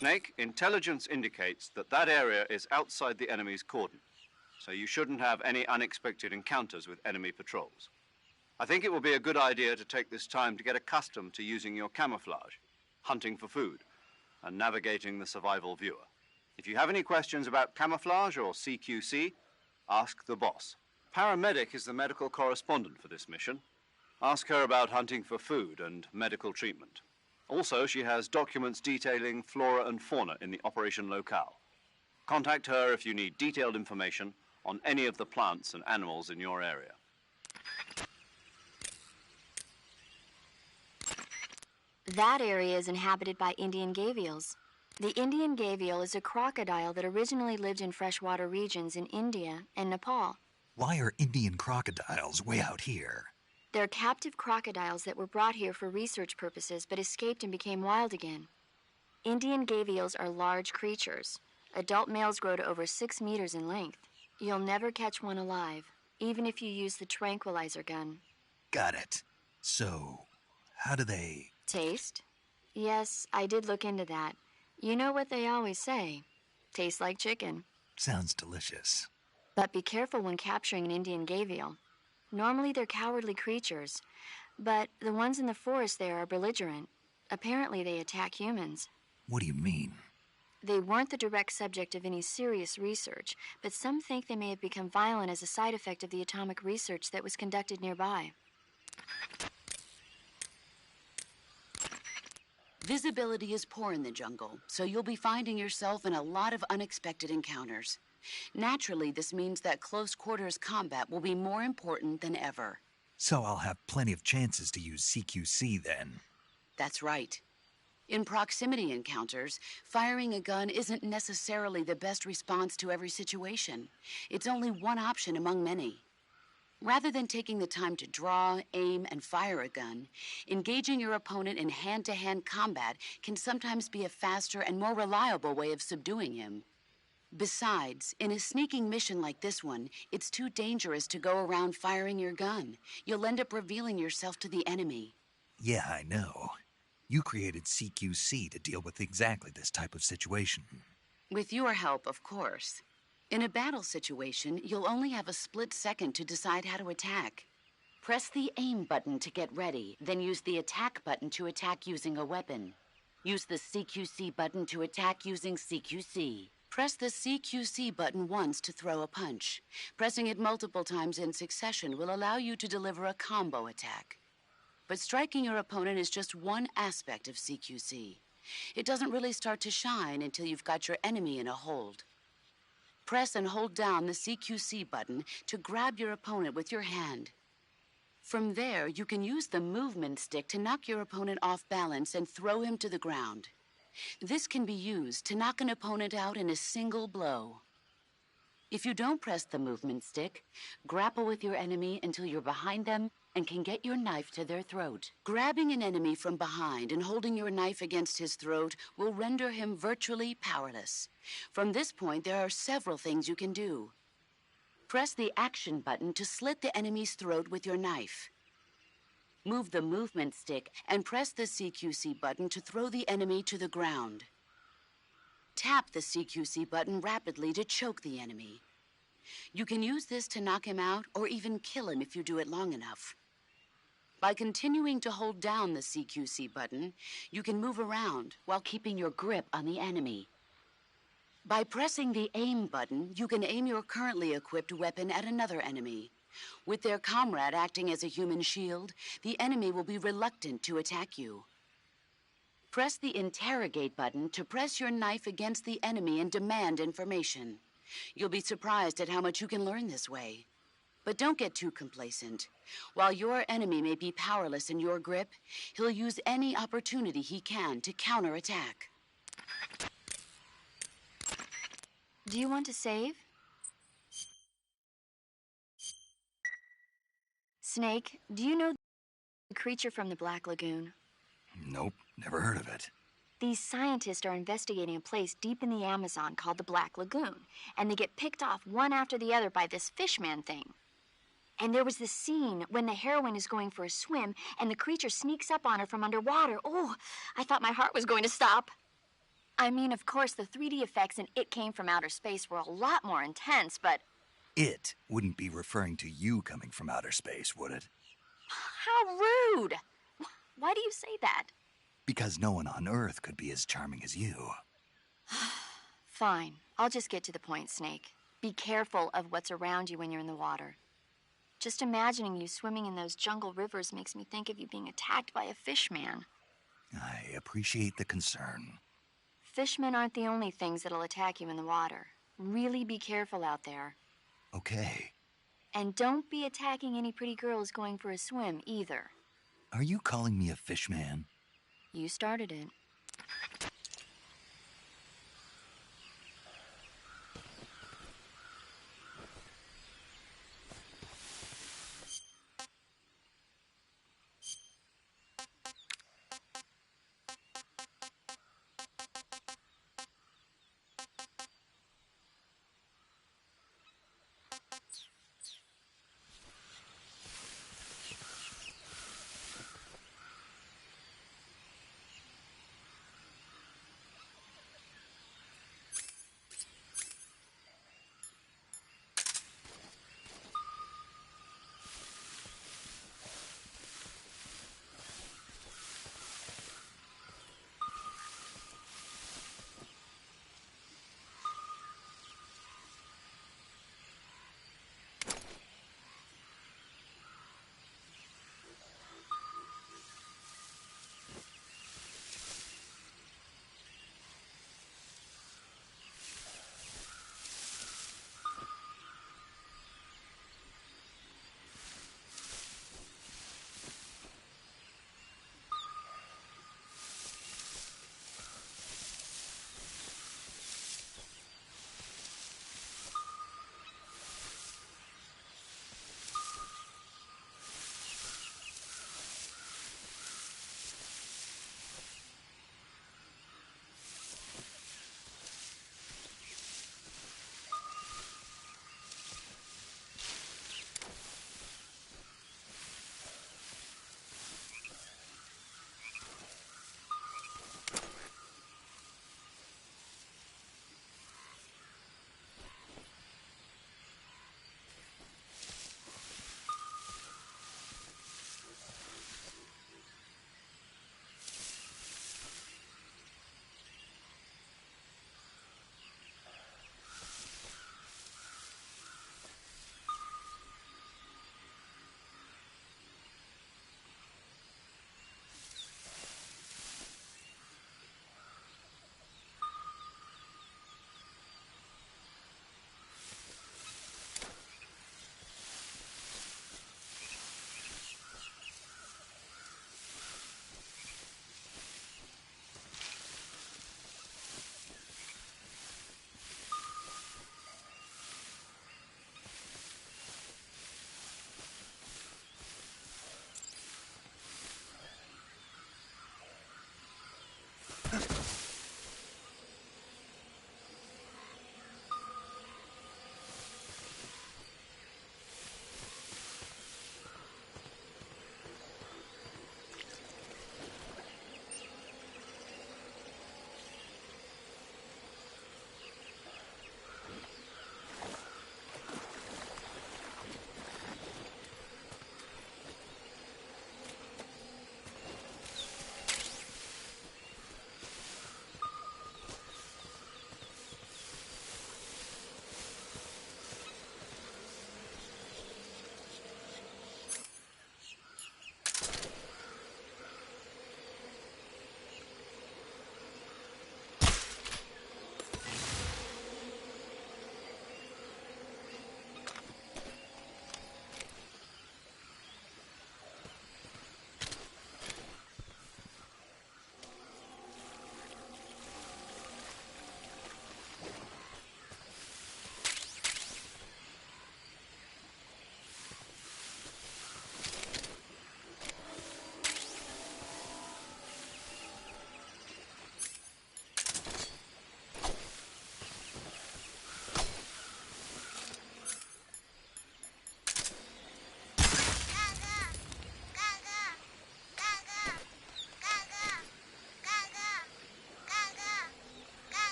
Snake, intelligence indicates that that area is outside the enemy's cordon, so you shouldn't have any unexpected encounters with enemy patrols. I think it will be a good idea to take this time to get accustomed to using your camouflage, hunting for food, and navigating the survival viewer. If you have any questions about camouflage or CQC, ask the boss. Paramedic is the medical correspondent for this mission. Ask her about hunting for food and medical treatment. Also, she has documents detailing flora and fauna in the operation locale. Contact her if you need detailed information on any of the plants and animals in your area. That area is inhabited by Indian gavials. The Indian gavial is a crocodile that originally lived in freshwater regions in India and Nepal. Why are Indian crocodiles way out here? They're captive crocodiles that were brought here for research purposes but escaped and became wild again. Indian gavials are large creatures. Adult males grow to over 6 meters in length. You'll never catch one alive, even if you use the tranquilizer gun. Got it. So, how do they... Taste? Yes, I did look into that. You know what they always say. Tastes like chicken. Sounds delicious. But be careful when capturing an Indian gavial. Normally they're cowardly creatures, but the ones in the forest there are belligerent. Apparently they attack humans. What do you mean? They weren't the direct subject of any serious research, but some think they may have become violent as a side effect of the atomic research that was conducted nearby. Visibility is poor in the jungle, so you'll be finding yourself in a lot of unexpected encounters. Naturally, this means that close quarters combat will be more important than ever. So I'll have plenty of chances to use CQC then. That's right. In proximity encounters, firing a gun isn't necessarily the best response to every situation. It's only one option among many. Rather than taking the time to draw, aim, and fire a gun, engaging your opponent in hand-to-hand combat can sometimes be a faster and more reliable way of subduing him. Besides, in a sneaking mission like this one, it's too dangerous to go around firing your gun. You'll end up revealing yourself to the enemy. Yeah, I know. You created CQC to deal with exactly this type of situation. With your help, of course. In a battle situation, you'll only have a split second to decide how to attack. Press the aim button to get ready, then use the attack button to attack using a weapon. Use the CQC button to attack using CQC. Press the CQC button once to throw a punch. Pressing it multiple times in succession will allow you to deliver a combo attack. But striking your opponent is just one aspect of CQC. It doesn't really start to shine until you've got your enemy in a hold. Press and hold down the CQC button to grab your opponent with your hand. From there, you can use the movement stick to knock your opponent off balance and throw him to the ground. This can be used to knock an opponent out in a single blow. If you don't press the movement stick, grapple with your enemy until you're behind them and can get your knife to their throat. Grabbing an enemy from behind and holding your knife against his throat will render him virtually powerless. From this point, there are several things you can do. Press the action button to slit the enemy's throat with your knife. Move the movement stick and press the CQC button to throw the enemy to the ground. Tap the CQC button rapidly to choke the enemy. You can use this to knock him out or even kill him if you do it long enough. By continuing to hold down the CQC button, you can move around while keeping your grip on the enemy. By pressing the aim button, you can aim your currently equipped weapon at another enemy. With their comrade acting as a human shield, the enemy will be reluctant to attack you. Press the interrogate button to press your knife against the enemy and demand information. You'll be surprised at how much you can learn this way. But don't get too complacent. While your enemy may be powerless in your grip, he'll use any opportunity he can to counterattack. Do you want to save? Snake, do you know the creature from the Black Lagoon? Nope, never heard of it. These scientists are investigating a place deep in the Amazon called the Black Lagoon, and they get picked off one after the other by this fishman thing. And there was this scene when the heroine is going for a swim, and the creature sneaks up on her from underwater. Oh, I thought my heart was going to stop. I mean, of course, the 3D effects in It Came from Outer Space were a lot more intense, but... It wouldn't be referring to you coming from outer space, would it? How rude! Why do you say that? Because no one on Earth could be as charming as you. Fine. I'll just get to the point, Snake. Be careful of what's around you when you're in the water. Just imagining you swimming in those jungle rivers makes me think of you being attacked by a fishman. I appreciate the concern. Fishmen aren't the only things that'll attack you in the water. Really be careful out there. Okay. And don't be attacking any pretty girls going for a swim, either. Are you calling me a fishman? You started it.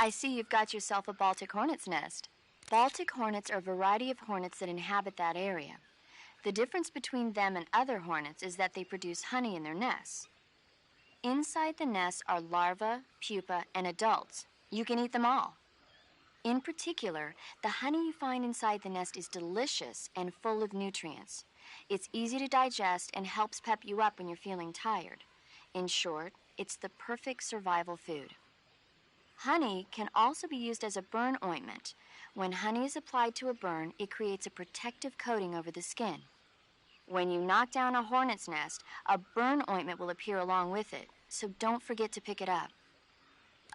I see you've got yourself a Baltic hornet's nest. Baltic hornets are a variety of hornets that inhabit that area. The difference between them and other hornets is that they produce honey in their nests. Inside the nests are larvae, pupa, and adults. You can eat them all. In particular, the honey you find inside the nest is delicious and full of nutrients. It's easy to digest and helps pep you up when you're feeling tired. In short, it's the perfect survival food. Honey can also be used as a burn ointment. When honey is applied to a burn, it creates a protective coating over the skin. When you knock down a hornet's nest, a burn ointment will appear along with it, so don't forget to pick it up.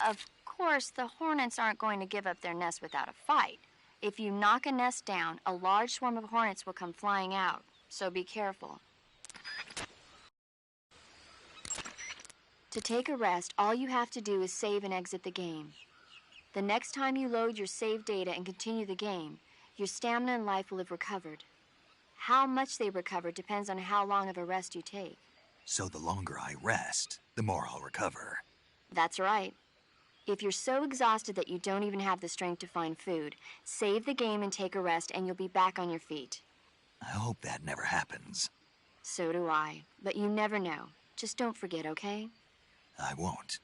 Of course, the hornets aren't going to give up their nest without a fight. If you knock a nest down, a large swarm of hornets will come flying out, so be careful. To take a rest, all you have to do is save and exit the game. The next time you load your saved data and continue the game, your stamina and life will have recovered. How much they recover depends on how long of a rest you take. So the longer I rest, the more I'll recover. That's right. If you're so exhausted that you don't even have the strength to find food, save the game and take a rest and you'll be back on your feet. I hope that never happens. So do I, but you never know. Just don't forget, okay? I won't.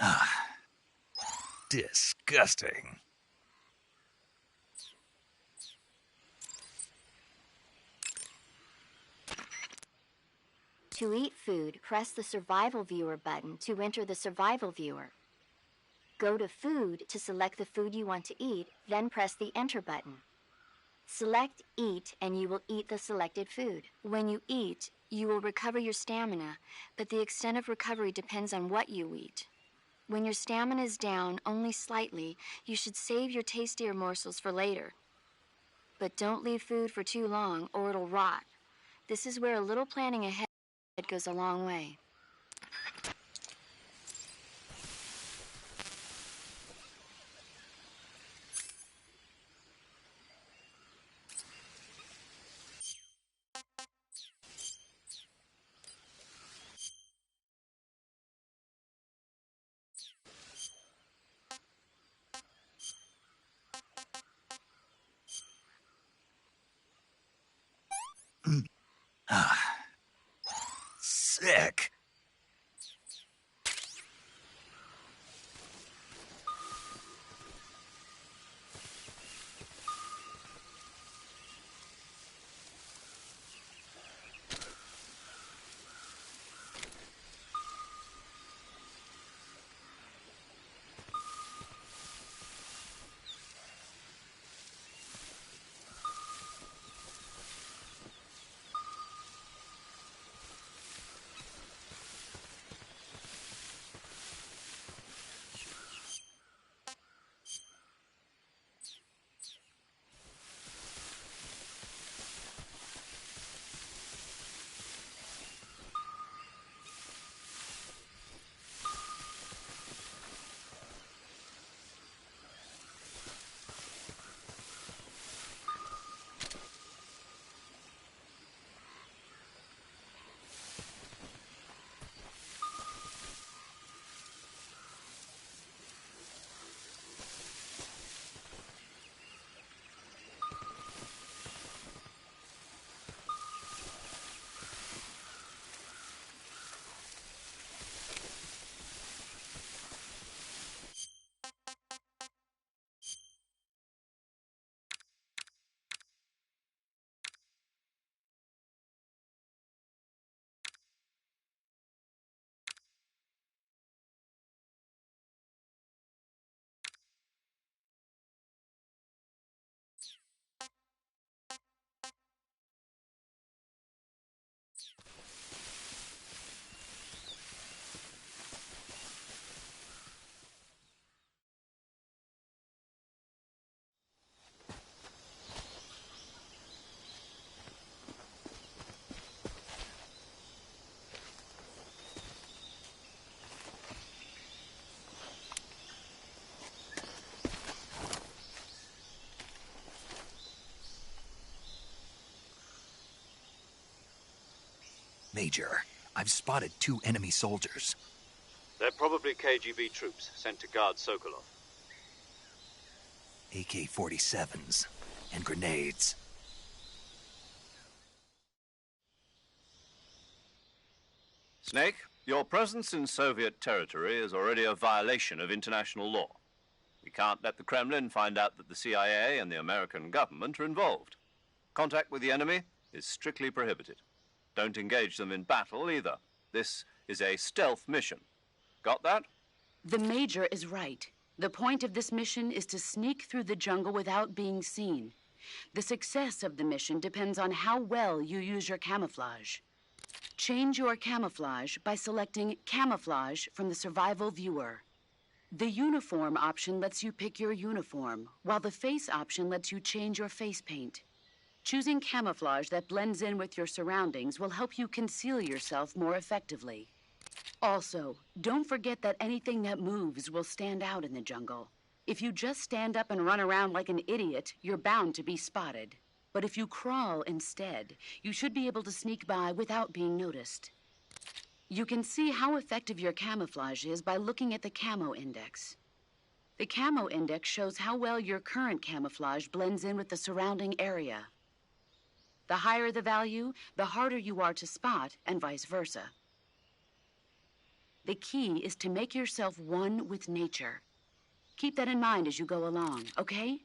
Ah, disgusting. To eat food, press the Survival Viewer button to enter the Survival Viewer. Go to Food to select the food you want to eat, then press the Enter button. Select Eat and you will eat the selected food. When you eat, you will recover your stamina, but the extent of recovery depends on what you eat. When your stamina is down only slightly, you should save your tastier morsels for later. But don't leave food for too long or it'll rot. This is where a little planning ahead goes a long way. Sick. Major, I've spotted 2 enemy soldiers. They're probably KGB troops sent to guard Sokolov. AK-47s and grenades. Snake, your presence in Soviet territory is already a violation of international law. We can't let the Kremlin find out that the CIA and the American government are involved. Contact with the enemy is strictly prohibited. Don't engage them in battle either. This is a stealth mission. Got that? The Major is right. The point of this mission is to sneak through the jungle without being seen. The success of the mission depends on how well you use your camouflage. Change your camouflage by selecting Camouflage from the Survival Viewer. The Uniform option lets you pick your uniform, while the Face option lets you change your face paint. Choosing camouflage that blends in with your surroundings will help you conceal yourself more effectively. Also, don't forget that anything that moves will stand out in the jungle. If you just stand up and run around like an idiot, you're bound to be spotted. But if you crawl instead, you should be able to sneak by without being noticed. You can see how effective your camouflage is by looking at the Camo Index. The Camo Index shows how well your current camouflage blends in with the surrounding area. The higher the value, the harder you are to spot, and vice versa. The key is to make yourself one with nature. Keep that in mind as you go along, okay?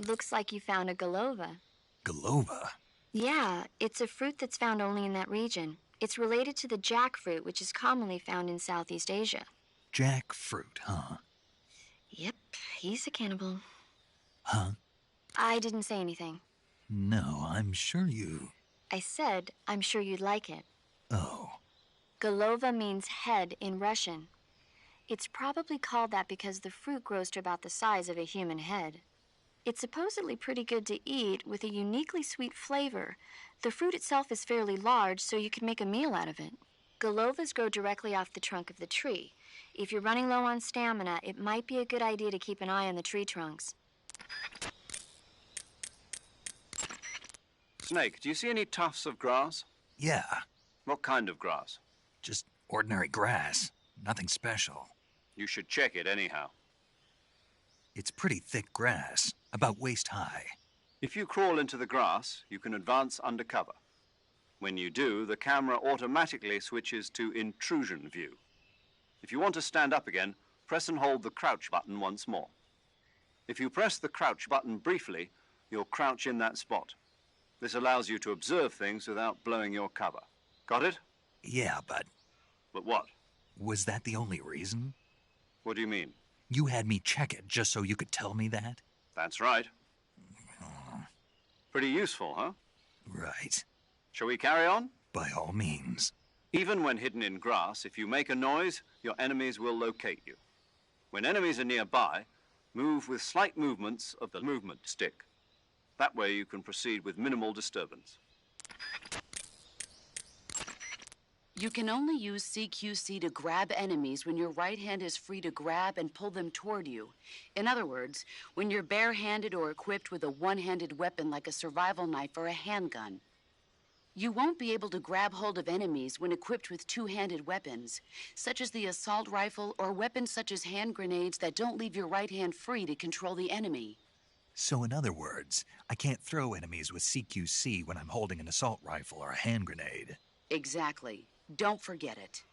Looks like you found a galova. Galova? Yeah, it's a fruit that's found only in that region. It's related to the jackfruit, which is commonly found in Southeast Asia. Jackfruit, huh? Yep, he's a cannibal. Huh? I didn't say anything. No, I'm sure you... I said, I'm sure you'd like it. Oh. Galova means head in Russian. It's probably called that because the fruit grows to about the size of a human head. It's supposedly pretty good to eat with a uniquely sweet flavor. The fruit itself is fairly large, so you could make a meal out of it. Galovas grow directly off the trunk of the tree. If you're running low on stamina, it might be a good idea to keep an eye on the tree trunks. Snake, do you see any tufts of grass? Yeah, What kind of grass? just ordinary grass. Nothing special. You should check it anyhow. It's pretty thick grass, about waist high. If you crawl into the grass, you can advance under cover. When you do, the camera automatically switches to intrusion view. If you want to stand up again, press and hold the crouch button once more. If you press the crouch button briefly, you'll crouch in that spot. This allows you to observe things without blowing your cover. Got it? Yeah, but But what? was that the only reason? What do you mean? You had me check it just so you could tell me that? That's right. Pretty useful, huh? Right. Shall we carry on? By all means. Even when hidden in grass, if you make a noise, your enemies will locate you. When enemies are nearby, move with slight movements of the movement stick. That way you can proceed with minimal disturbance. You can only use CQC to grab enemies when your right hand is free to grab and pull them toward you. In other words, when you're barehanded or equipped with a one-handed weapon like a survival knife or a handgun. You won't be able to grab hold of enemies when equipped with two-handed weapons, such as the assault rifle or weapons such as hand grenades that don't leave your right hand free to control the enemy. So in other words, I can't throw enemies with CQC when I'm holding an assault rifle or a hand grenade. Exactly. Don't forget it.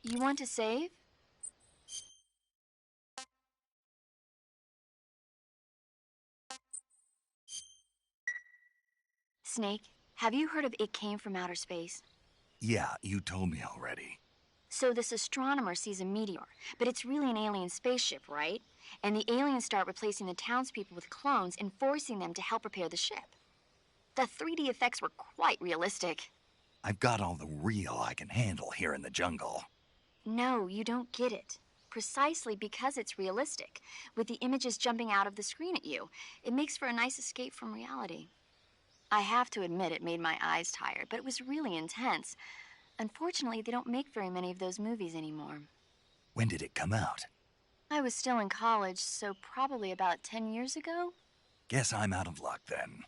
You want to save? Snake, have you heard of It Came from Outer Space? Yeah, you told me already. So this astronomer sees a meteor, but it's really an alien spaceship, right? And the aliens start replacing the townspeople with clones and forcing them to help repair the ship. The 3D effects were quite realistic. I've got all the real I can handle here in the jungle. No, you don't get it. Precisely because it's realistic, with the images jumping out of the screen at you, it makes for a nice escape from reality. I have to admit it made my eyes tired, but it was really intense. Unfortunately, they don't make very many of those movies anymore. When did it come out? I was still in college, so probably about 10 years ago. Guess I'm out of luck then.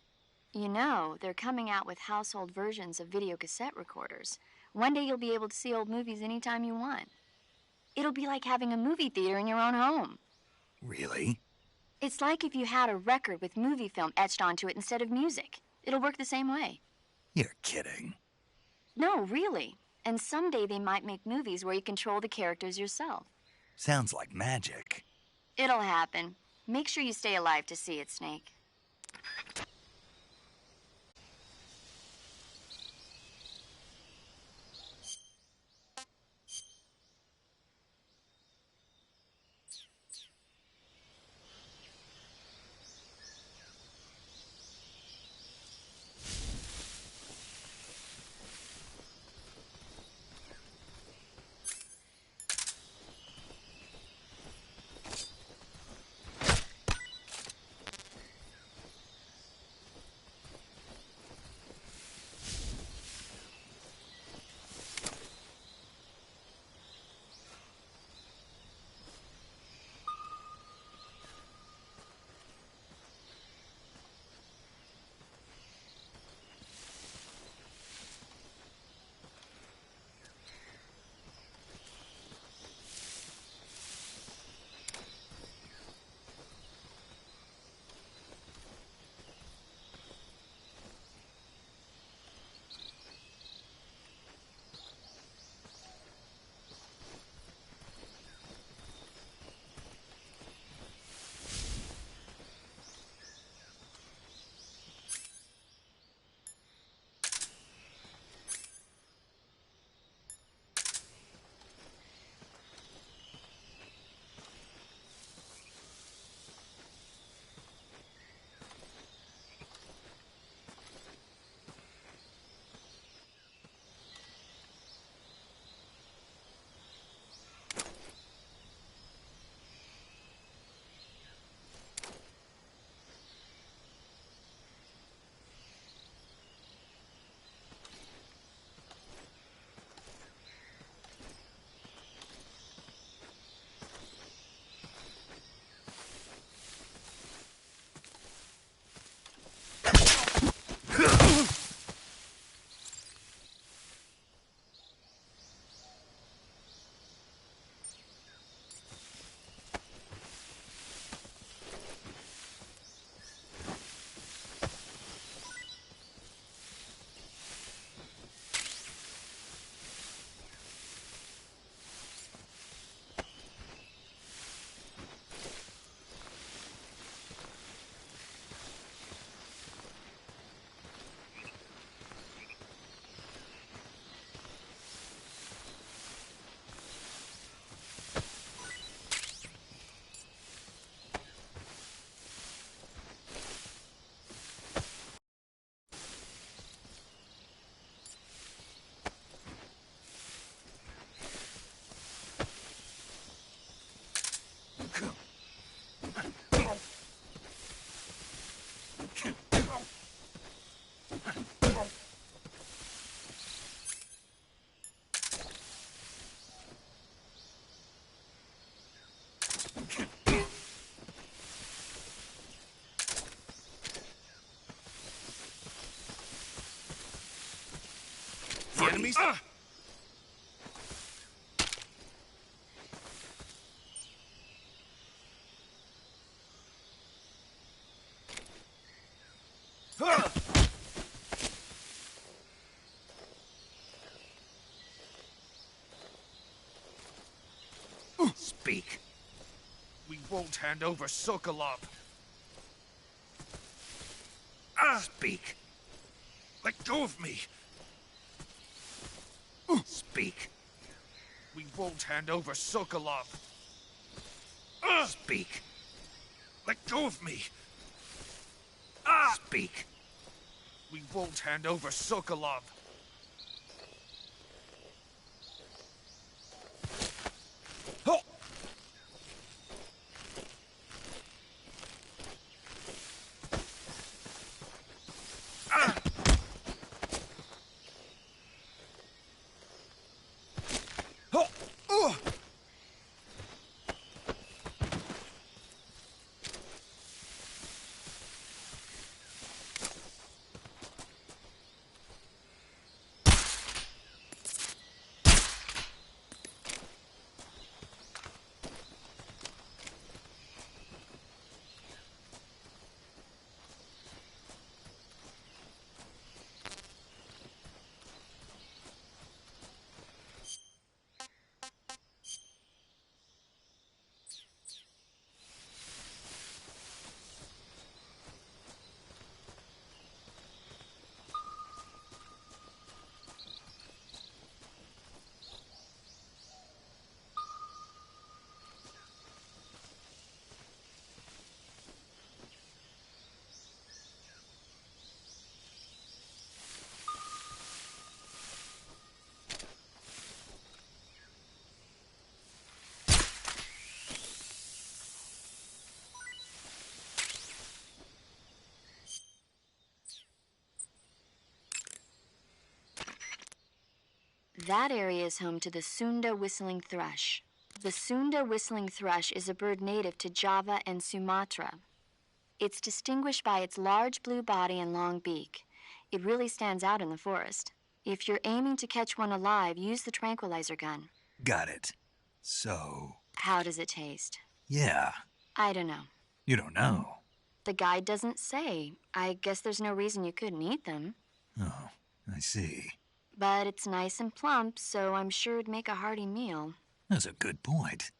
You know, they're coming out with household versions of video cassette recorders. One day you'll be able to see old movies anytime you want. It'll be like having a movie theater in your own home. Really? It's like if you had a record with movie film etched onto it instead of music. It'll work the same way. You're kidding. No, really. And someday they might make movies where you control the characters yourself. Sounds like magic. It'll happen. Make sure you stay alive to see it, Snake. enemies? Speak. We won't hand over Sokolov. Speak. Let go of me. Speak. We won't hand over Sokolov. Speak. Let go of me. Speak. We won't hand over Sokolov. That area is home to the Sunda whistling thrush. The Sunda whistling thrush is a bird native to Java and Sumatra. It's distinguished by its large blue body and long beak. It really stands out in the forest. If you're aiming to catch one alive, use the tranquilizer gun. Got it. So... How does it taste? yeah. I don't know. You don't know. The guide doesn't say. I guess there's no reason you couldn't eat them. Oh, I see. But it's nice and plump, so I'm sure it'd make a hearty meal. That's a good point.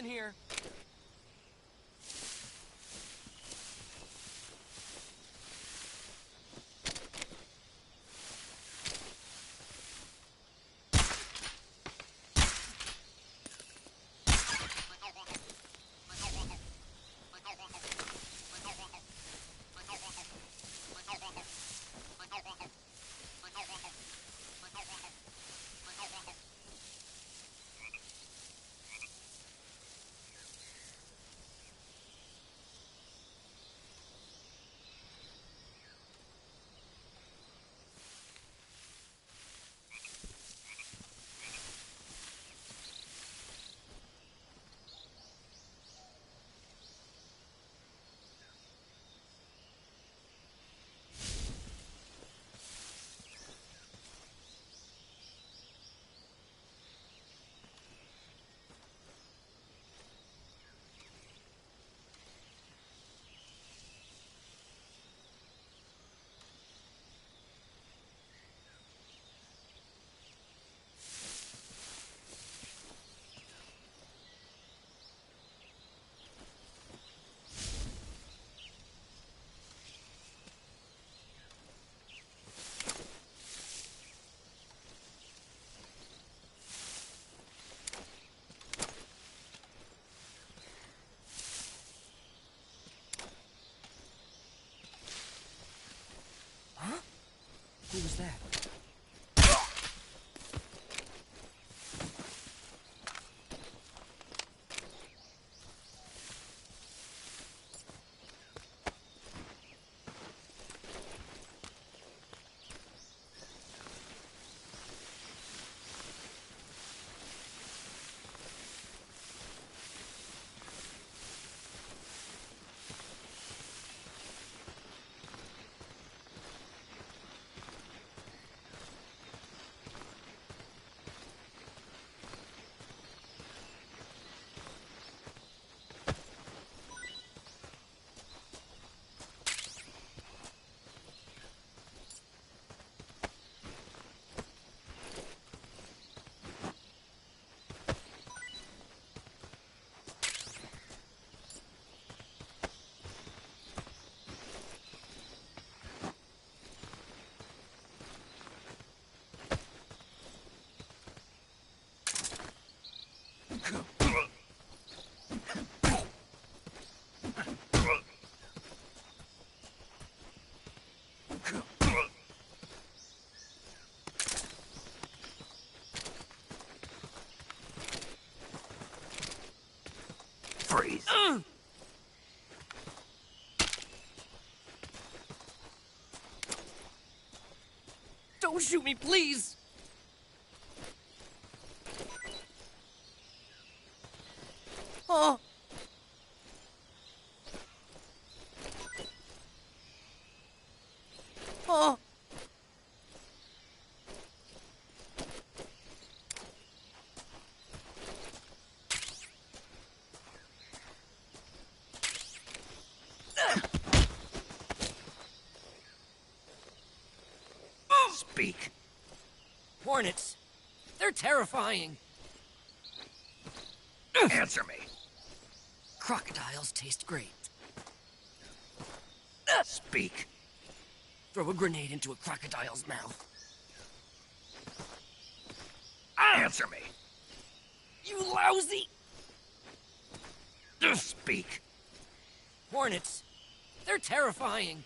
in here. Who was that? Freeze. Don't shoot me, please! Oh! Oh! Speak. Hornets. They're terrifying. Answer me. Crocodiles taste great. Speak. Throw a grenade into a crocodile's mouth. Answer me. You lousy! Speak. Hornets. They're terrifying.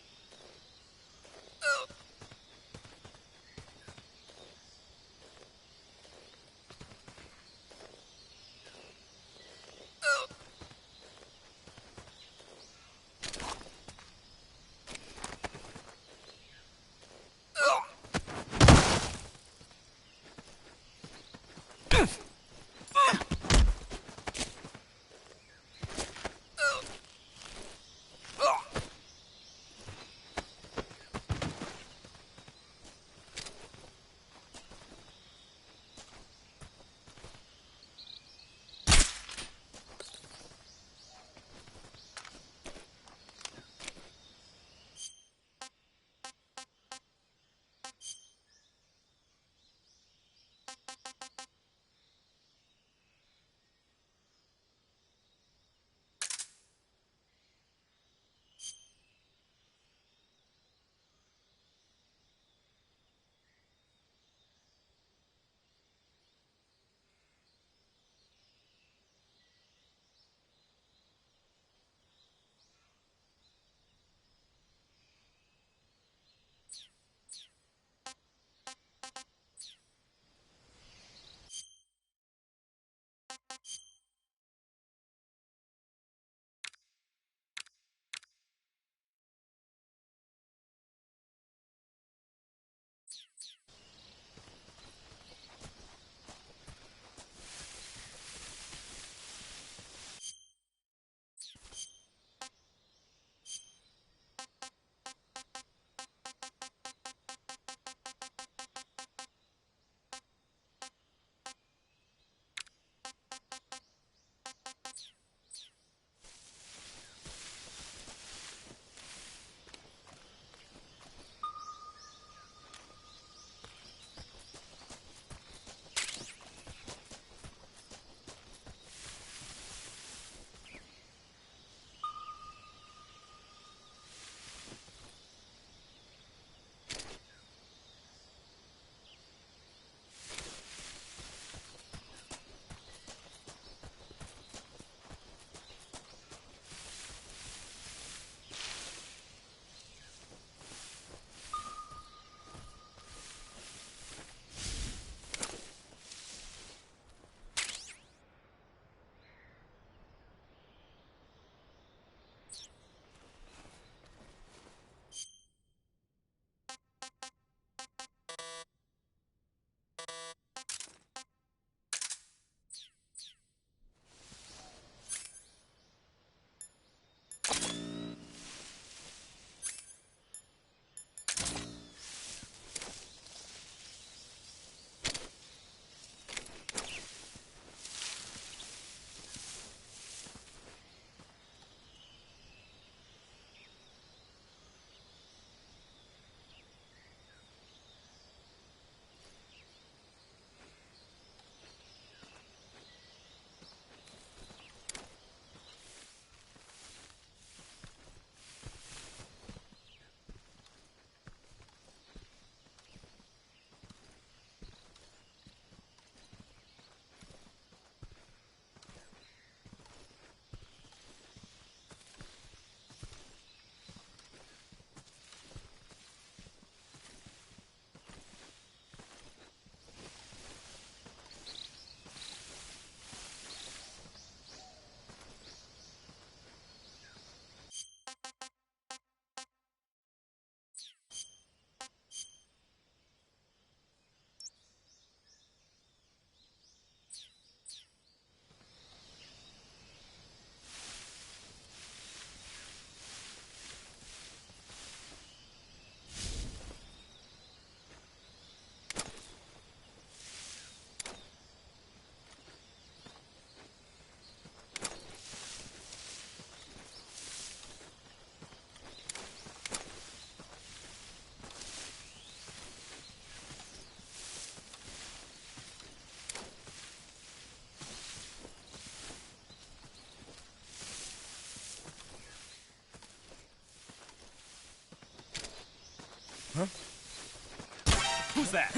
Who's that?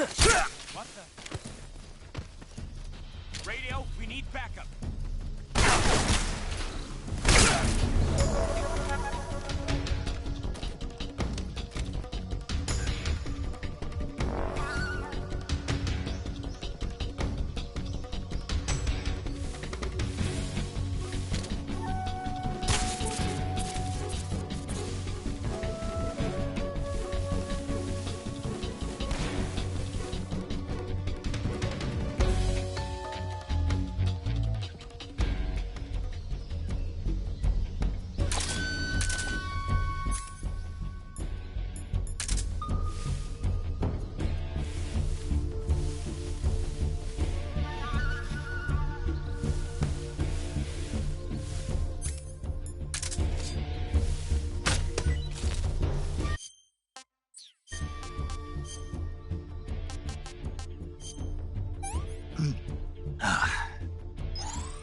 What the? Radio, we need backup.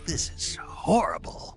This is horrible.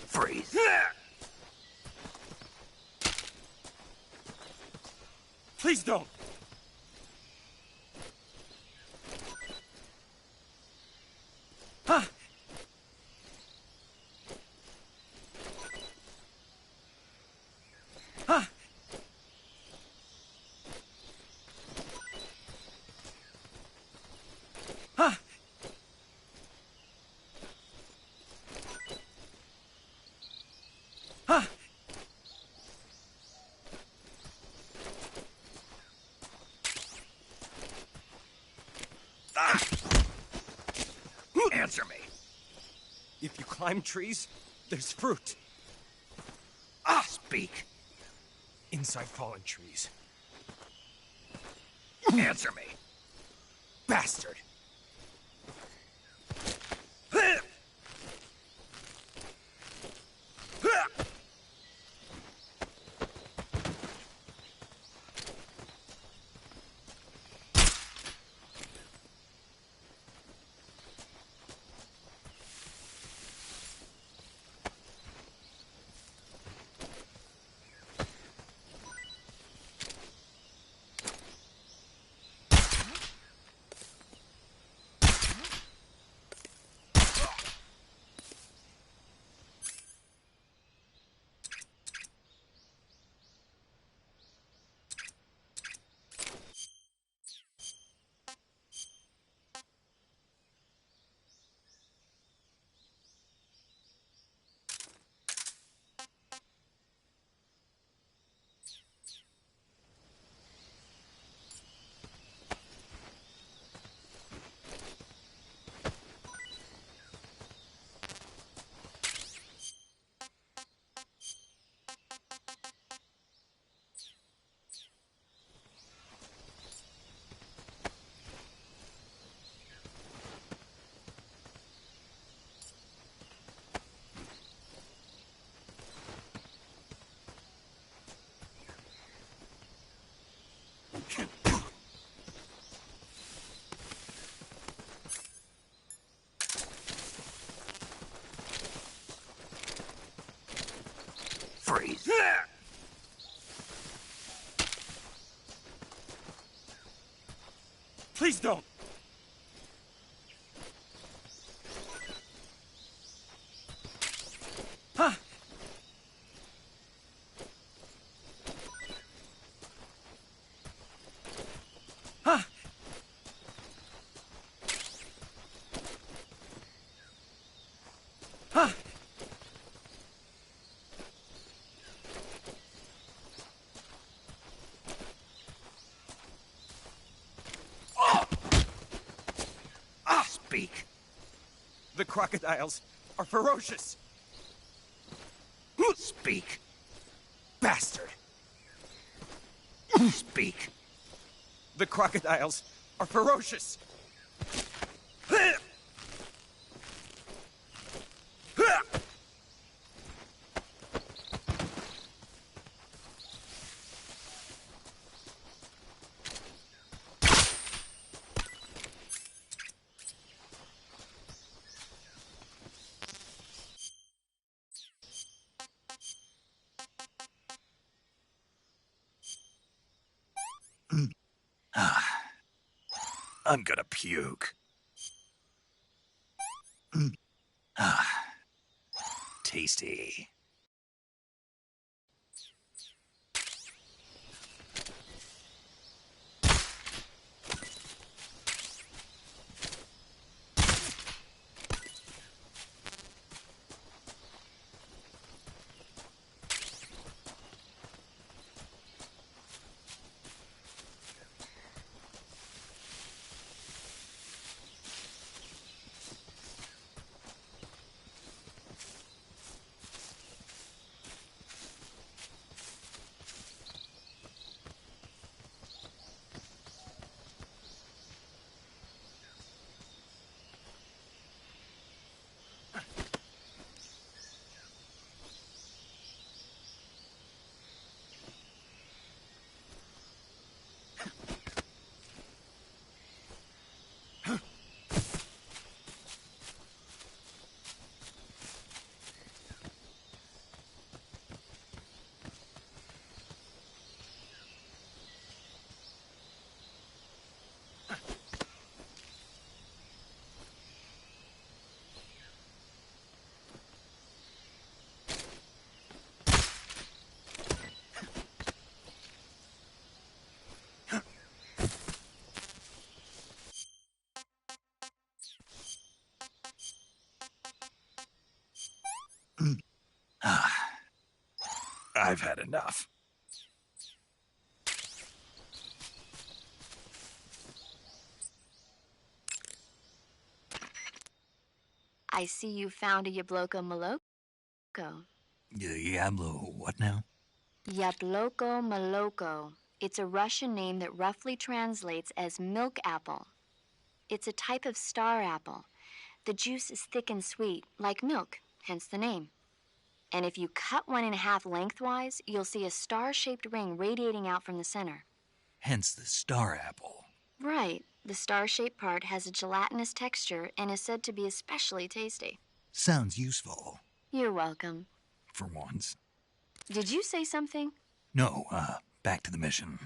Freeze. Please don't. Answer me. If you climb trees, there's fruit. Speak. Inside fallen trees. Answer me. Bastard! Freeze. Please don't! Huh! Huh! Huh! Speak. The crocodiles are ferocious! Speak. Bastard! Speak. The crocodiles are ferocious! I'm gonna puke. Tasty. I've had enough. I see you found a Yabloko Maloko. Yablo, what now? Yabloko Maloko. It's a Russian name that roughly translates as milk apple. It's a type of star apple. The juice is thick and sweet, like milk, hence the name. And if you cut one in half lengthwise, you'll see a star-shaped ring radiating out from the center. Hence the star apple. Right. The star-shaped part has a gelatinous texture and is said to be especially tasty. Sounds useful. You're welcome. For once. Did you say something? No, back to the mission.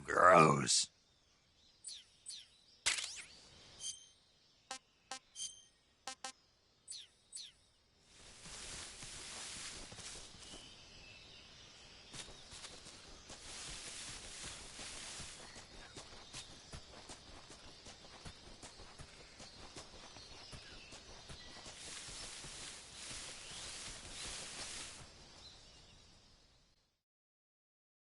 Gross.